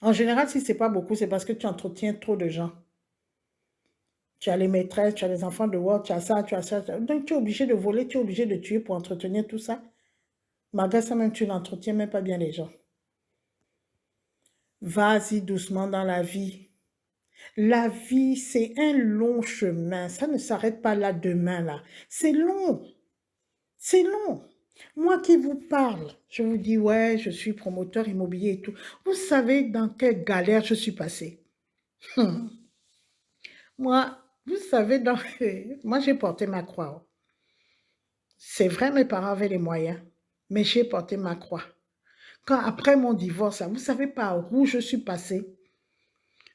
En général, si ce n'est pas beaucoup, c'est parce que tu entretiens trop de gens. Tu as les maîtresses, tu as les enfants de dehors, tu as ça, tu as ça. Donc, tu es obligé de voler, tu es obligé de tuer pour entretenir tout ça. Malgré ça, même tu n'entretiens même pas bien les gens. Vas-y doucement dans la vie. La vie, c'est un long chemin. Ça ne s'arrête pas là demain, là. C'est long. C'est long. Moi qui vous parle, je vous dis, ouais, je suis promoteur immobilier et tout. Vous savez dans quelle galère je suis passée? Moi, vous savez, moi j'ai porté ma croix. C'est vrai, mes parents avaient les moyens, mais j'ai porté ma croix. Quand après mon divorce, vous savez par où je suis passée?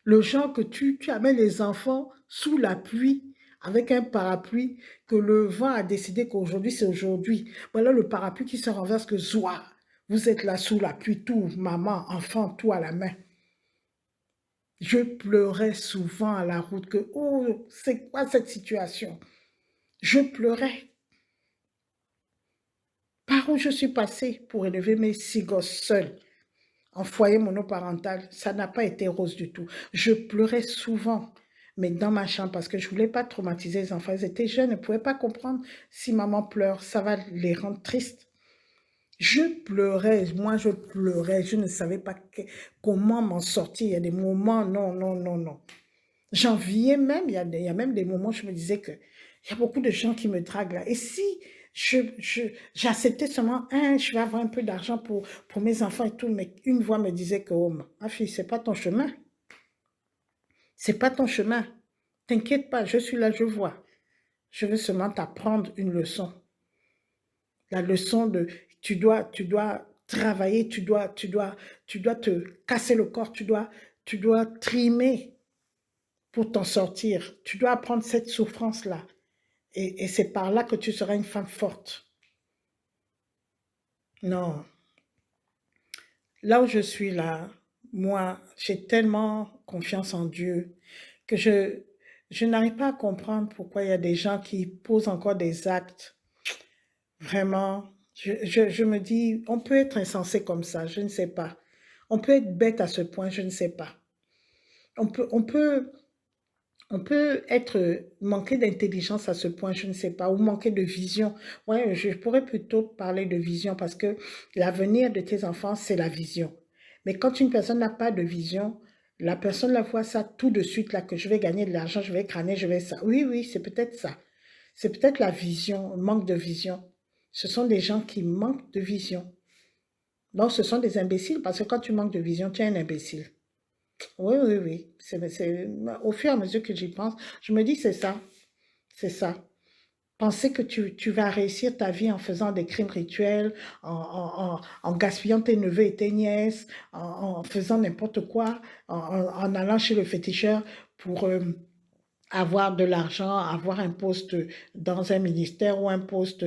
Le genre que tu amènes les enfants sous la pluie, avec un parapluie, que le vent a décidé qu'aujourd'hui c'est aujourd'hui. Voilà le parapluie qui se renverse que zoua. Vous êtes là sous la pluie, tout, maman, enfant, tout à la main. Je pleurais souvent à la route que, oh, c'est quoi cette situation? Je pleurais. Par où je suis passée pour élever mes 6 gosses seuls en foyer monoparental, ça n'a pas été rose du tout. Je pleurais souvent, mais dans ma chambre, parce que je ne voulais pas traumatiser les enfants. Ils étaient jeunes, ils ne pouvaient pas comprendre si maman pleure, ça va les rendre tristes. Je pleurais, moi je pleurais, je ne savais pas comment m'en sortir. Il y a des moments, non, non, non, non. J'enviais même, il y a même des moments où je me disais que il y a beaucoup de gens qui me draguent là. Et si j'acceptais seulement, je vais avoir un peu d'argent pour mes enfants et tout, mais une voix me disait que, oh, ma fille, c'est pas ton chemin. C'est pas ton chemin. T'inquiète pas, je suis là, je vois. Je veux seulement t'apprendre une leçon. La leçon de, tu dois travailler, tu dois te casser le corps, tu dois trimer pour t'en sortir. Tu dois apprendre cette souffrance-là. Et c'est par là que tu seras une femme forte. Non. Là où je suis là, moi, j'ai tellement confiance en Dieu que je n'arrive pas à comprendre pourquoi il y a des gens qui posent encore des actes. Vraiment, je me dis, on peut être insensé comme ça, je ne sais pas. On peut être bête à ce point, je ne sais pas. On peut, on peut, On peut être manquer d'intelligence à ce point, je ne sais pas, ou manquer de vision. Ouais, je pourrais plutôt parler de vision parce que l'avenir de tes enfants, c'est la vision. Mais quand une personne n'a pas de vision, la personne la voit ça tout de suite, là, que je vais gagner de l'argent, je vais crâner, je vais ça. Oui, oui, c'est peut-être ça. C'est peut-être la vision, manque de vision. Ce sont des gens qui manquent de vision. Donc, ce sont des imbéciles parce que quand tu manques de vision, tu es un imbécile. Oui, oui, oui. Au fur et à mesure que j'y pense, je me dis c'est ça. C'est ça. Penser que tu vas réussir ta vie en faisant des crimes rituels, en gaspillant tes neveux et tes nièces, en faisant n'importe quoi, en allant chez le féticheur pour avoir de l'argent, avoir un poste dans un ministère ou un poste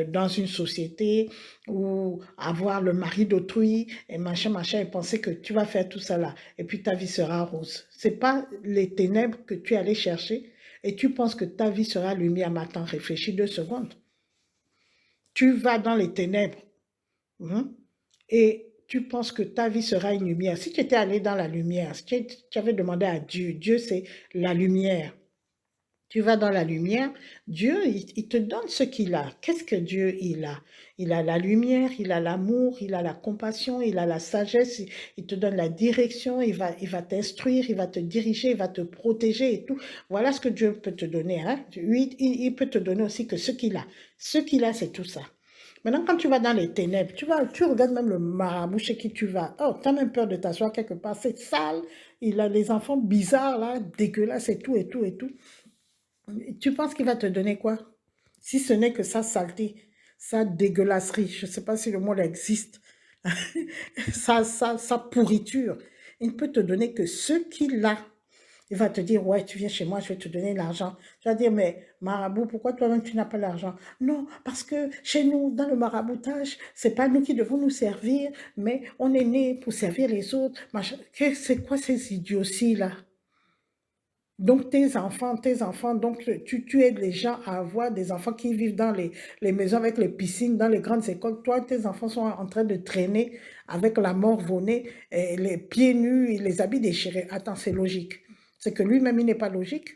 dans une société, ou avoir le mari d'autrui, et machin, machin, et penser que tu vas faire tout ça là, et puis ta vie sera rose. C'est pas les ténèbres que tu es allé chercher, et tu penses que ta vie sera lumière. Maintenant, réfléchis 2 secondes. Tu vas dans les ténèbres, hein, et tu penses que ta vie sera une lumière. Si tu étais allé dans la lumière, si tu avais demandé à Dieu, Dieu c'est la lumière. Tu vas dans la lumière, Dieu, il te donne ce qu'il a. Qu'est-ce que Dieu, il a? Il a la lumière, il a l'amour, il a la compassion, il a la sagesse, il te donne la direction, il va t'instruire, il va te diriger, il va te protéger et tout. Voilà ce que Dieu peut te donner, hein. Lui, il peut te donner aussi que ce qu'il a. Ce qu'il a, c'est tout ça. Maintenant, quand tu vas dans les ténèbres, tu regardes même le marabout chez qui tu vas. Oh, tu as même peur de t'asseoir quelque part. C'est sale. Il a les enfants bizarres, là, dégueulasses et tout, et tout, et tout. Tu penses qu'il va te donner quoi? Si ce n'est que sa saleté, sa dégueulasserie, je ne sais pas si le mot existe, sa pourriture. Il ne peut te donner que ce qu'il a. Il va te dire, ouais, tu viens chez moi, je vais te donner l'argent. Tu vas dire, mais marabout, pourquoi toi-même tu n'as pas l'argent? Non, parce que chez nous, dans le maraboutage, c'est pas nous qui devons nous servir, mais on est né pour servir les autres. C'est quoi ces idioties-là? Donc, tes enfants, donc tu aides les gens à avoir des enfants qui vivent dans les maisons avec les piscines, dans les grandes écoles. Toi, tes enfants sont en train de traîner avec la morve-au-nez, et les pieds nus, et les habits déchirés. Attends, c'est logique. C'est que lui-même, il n'est pas logique.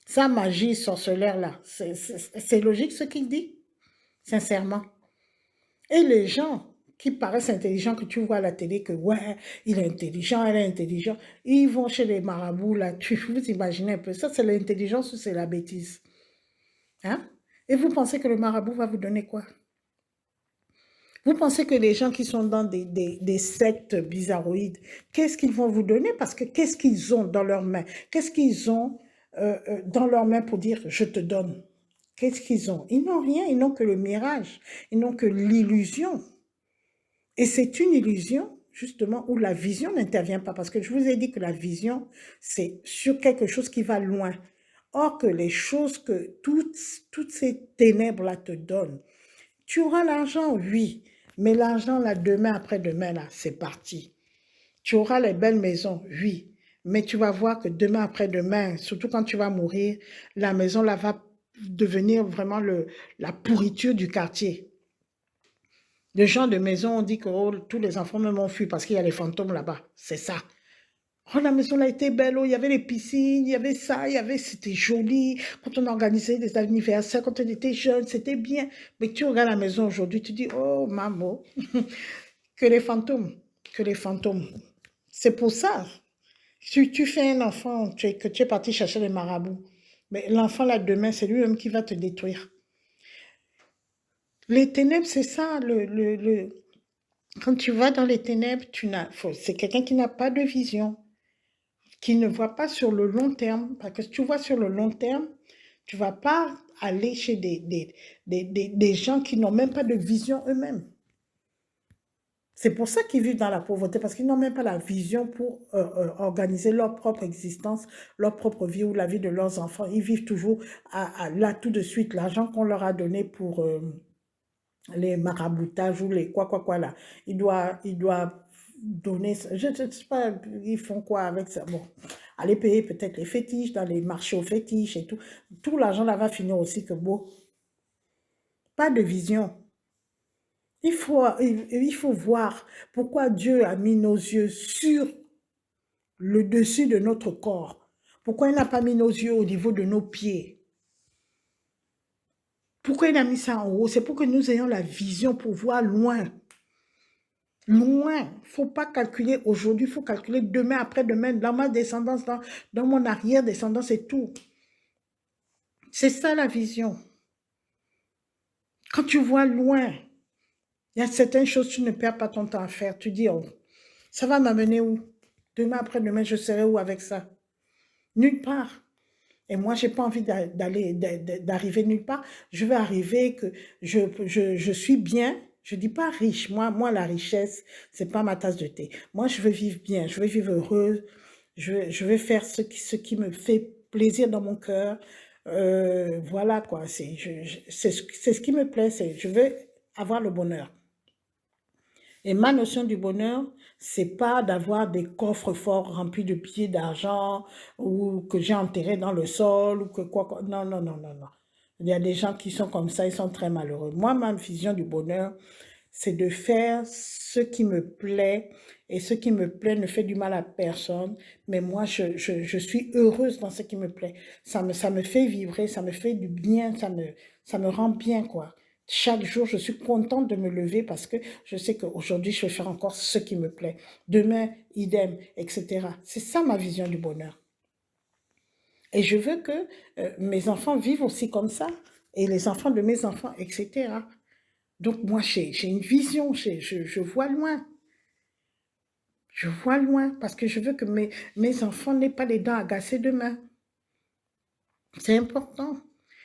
Sa magie sorcelère-là, c'est logique ce qu'il dit, sincèrement. Et les gens qui paraissent intelligents, que tu vois à la télé, que ouais, il est intelligent, elle est intelligente, ils vont chez les marabouts, là, tu vous imaginez un peu, ça c'est l'intelligence ou c'est la bêtise? Hein? Et vous pensez que le marabout va vous donner quoi? Vous pensez que les gens qui sont dans des sectes bizarroïdes, qu'est-ce qu'ils vont vous donner? Parce que qu'est-ce qu'ils ont dans leurs mains? Qu'est-ce qu'ils ont dans leurs mains pour dire je te donne? Qu'est-ce qu'ils ont? Ils n'ont rien, ils n'ont que le mirage, ils n'ont que l'illusion. Et c'est une illusion, justement, où la vision n'intervient pas. Parce que je vous ai dit que la vision, c'est sur quelque chose qui va loin. Or que les choses que toutes ces ténèbres-là te donnent, tu auras l'argent, oui. Mais l'argent, là, demain, après-demain, là, c'est parti. Tu auras les belles maisons, oui. Mais tu vas voir que demain, après-demain, surtout quand tu vas mourir, la maison, là, va devenir vraiment la pourriture du quartier. Les gens de maison ont dit que oh, tous les enfants même ont fui parce qu'il y a les fantômes là-bas. C'est ça. Oh, la maison là était belle, oh, il y avait les piscines, il y avait ça, c'était joli. Quand on organisait des anniversaires, quand on était jeune, c'était bien. Mais tu regardes la maison aujourd'hui, tu dis, oh, maman, que les fantômes, que les fantômes. C'est pour ça. Si tu fais un enfant, que tu es parti chercher les marabouts, mais l'enfant là demain, c'est lui-même qui va te détruire. Les ténèbres, c'est ça, quand tu vas dans les ténèbres, c'est quelqu'un qui n'a pas de vision, qui ne voit pas sur le long terme. Parce que si tu vois sur le long terme, tu ne vas pas aller chez des gens qui n'ont même pas de vision eux-mêmes. C'est pour ça qu'ils vivent dans la pauvreté, parce qu'ils n'ont même pas la vision pour organiser leur propre existence, leur propre vie ou la vie de leurs enfants. Ils vivent toujours là tout de suite. L'argent qu'on leur a donné pour les maraboutages ou les quoi là. Il doit donner, je ne sais pas, ils font quoi avec ça. Bon, aller payer peut-être les fétiches dans les marchés aux fétiches et tout. Tout l'argent là va finir aussi que bon, pas de vision. Il faut voir pourquoi Dieu a mis nos yeux sur le dessus de notre corps. Pourquoi il n'a pas mis nos yeux au niveau de nos pieds. Pourquoi il a mis ça en haut? C'est pour que nous ayons la vision pour voir loin. Loin. Il ne faut pas calculer aujourd'hui, il faut calculer demain, après-demain, dans ma descendance, dans mon arrière-descendance et tout. C'est ça la vision. Quand tu vois loin, il y a certaines choses que tu ne perds pas ton temps à faire. Tu dis, oh, ça va m'amener où? Demain, après-demain, je serai où avec ça? Nulle part. Et moi, j'ai pas envie d'arriver nulle part. Je veux arriver que je suis bien. Je dis pas riche. Moi, la richesse, c'est pas ma tasse de thé. Moi, je veux vivre bien. Je veux vivre heureuse. Je veux faire ce qui me fait plaisir dans mon cœur. Voilà quoi. C'est ce qui me plaît. Je veux avoir le bonheur. Et ma notion du bonheur, c'est pas d'avoir des coffres forts remplis de billets d'argent ou que j'ai enterrés dans le sol ou que quoi. Non, non, non, non, non. Il y a des gens qui sont comme ça, ils sont très malheureux. Moi, ma vision du bonheur, c'est de faire ce qui me plaît et ce qui me plaît ne fait du mal à personne. Mais moi, je suis heureuse dans ce qui me plaît. Ça me fait vibrer, ça me fait du bien, ça me rend bien, quoi. Chaque jour, je suis contente de me lever parce que je sais qu'aujourd'hui, je vais faire encore ce qui me plaît. Demain, idem, etc. C'est ça ma vision du bonheur. Et je veux que mes enfants vivent aussi comme ça. Et les enfants de mes enfants, etc. Donc moi, j'ai une vision, je vois loin. Je vois loin parce que je veux que mes enfants n'aient pas les dents agacées demain. C'est important.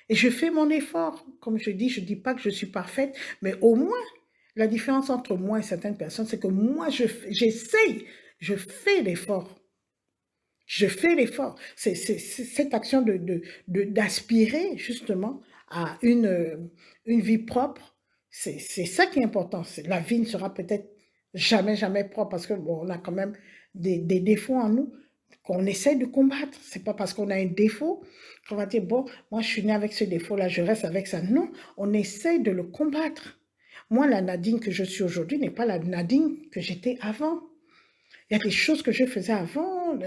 Et je fais mon effort. Comme je dis pas que je suis parfaite, mais au moins, la différence entre moi et certaines personnes, c'est que moi, j'essaye, je fais l'effort. Je fais l'effort. C'est cette action d'aspirer justement à une vie propre. C'est ça qui est important. La vie ne sera peut-être jamais, jamais propre parce que bon, on a quand même des défauts en nous qu'on essaie de combattre. C'est pas parce qu'on a un défaut qu'on va dire, bon, moi je suis née avec ce défaut-là, je reste avec ça. Non, on essaie de le combattre. Moi, la Nadine que je suis aujourd'hui n'est pas la Nadine que j'étais avant. Il y a des choses que je faisais avant,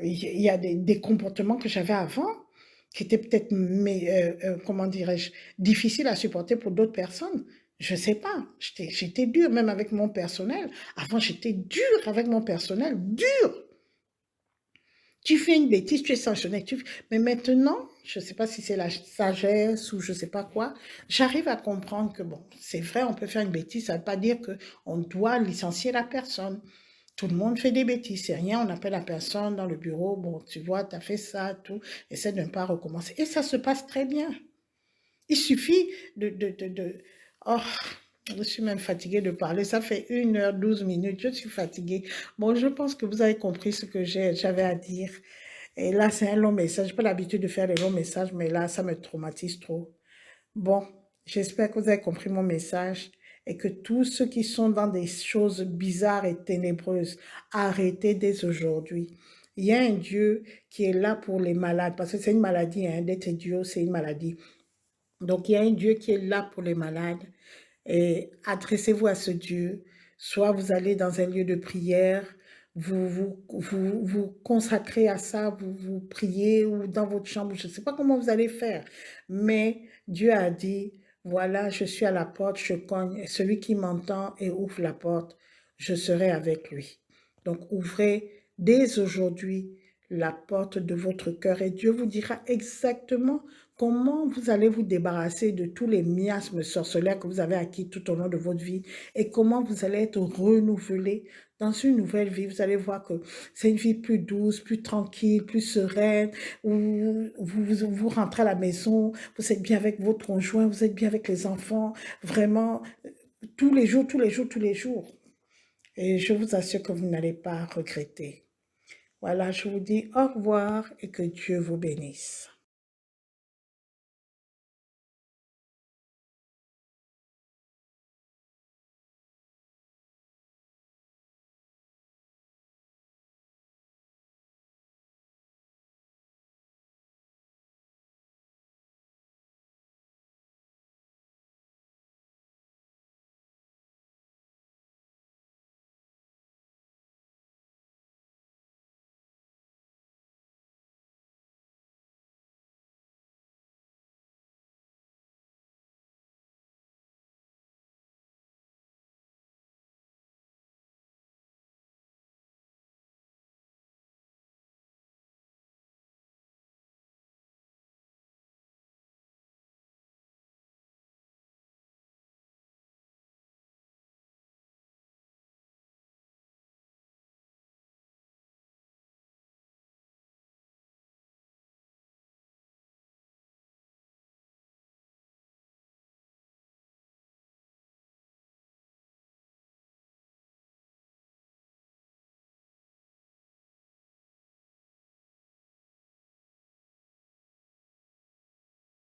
il y a des comportements que j'avais avant qui étaient peut-être, comment dirais-je, difficiles à supporter pour d'autres personnes. Je ne sais pas, j'étais dure même avec mon personnel. Avant, j'étais dure avec mon personnel, dure. Tu fais une bêtise, tu es sanctionné. Mais maintenant, je ne sais pas si c'est la sagesse ou je ne sais pas quoi, j'arrive à comprendre que, bon, c'est vrai, on peut faire une bêtise, ça ne veut pas dire qu'on doit licencier la personne. Tout le monde fait des bêtises, c'est rien, on appelle la personne dans le bureau, bon, tu vois, tu as fait ça, tout, essaie de ne pas recommencer. Et ça se passe très bien. Il suffit Oh, je suis même fatiguée de parler, ça fait 1h12, je suis fatiguée. Bon, je pense que vous avez compris ce que j'avais à dire. Et là, c'est un long message, je n'ai pas l'habitude de faire des longs messages, mais là, ça me traumatise trop. Bon, j'espère que vous avez compris mon message et que tous ceux qui sont dans des choses bizarres et ténébreuses, arrêtez dès aujourd'hui. Il y a un Dieu qui est là pour les malades, parce que c'est une maladie, hein, d'être idiot, c'est une maladie. Donc, il y a un Dieu qui est là pour les malades et adressez-vous à ce Dieu. Soit vous allez dans un lieu de prière, vous consacrez à ça, vous priez ou dans votre chambre, je ne sais pas comment vous allez faire, mais Dieu a dit, voilà, je suis à la porte, je cogne, et celui qui m'entend et ouvre la porte, je serai avec lui. Donc ouvrez dès aujourd'hui la porte de votre cœur et Dieu vous dira exactement comment vous allez vous débarrasser de tous les miasmes sorcellaires que vous avez acquis tout au long de votre vie et comment vous allez être renouvelé dans une nouvelle vie. Vous allez voir que c'est une vie plus douce, plus tranquille, plus sereine, où vous rentrez à la maison, vous êtes bien avec votre conjoint, vous êtes bien avec les enfants, vraiment, tous les jours, tous les jours, tous les jours. Et je vous assure que vous n'allez pas regretter. Voilà, je vous dis au revoir et que Dieu vous bénisse.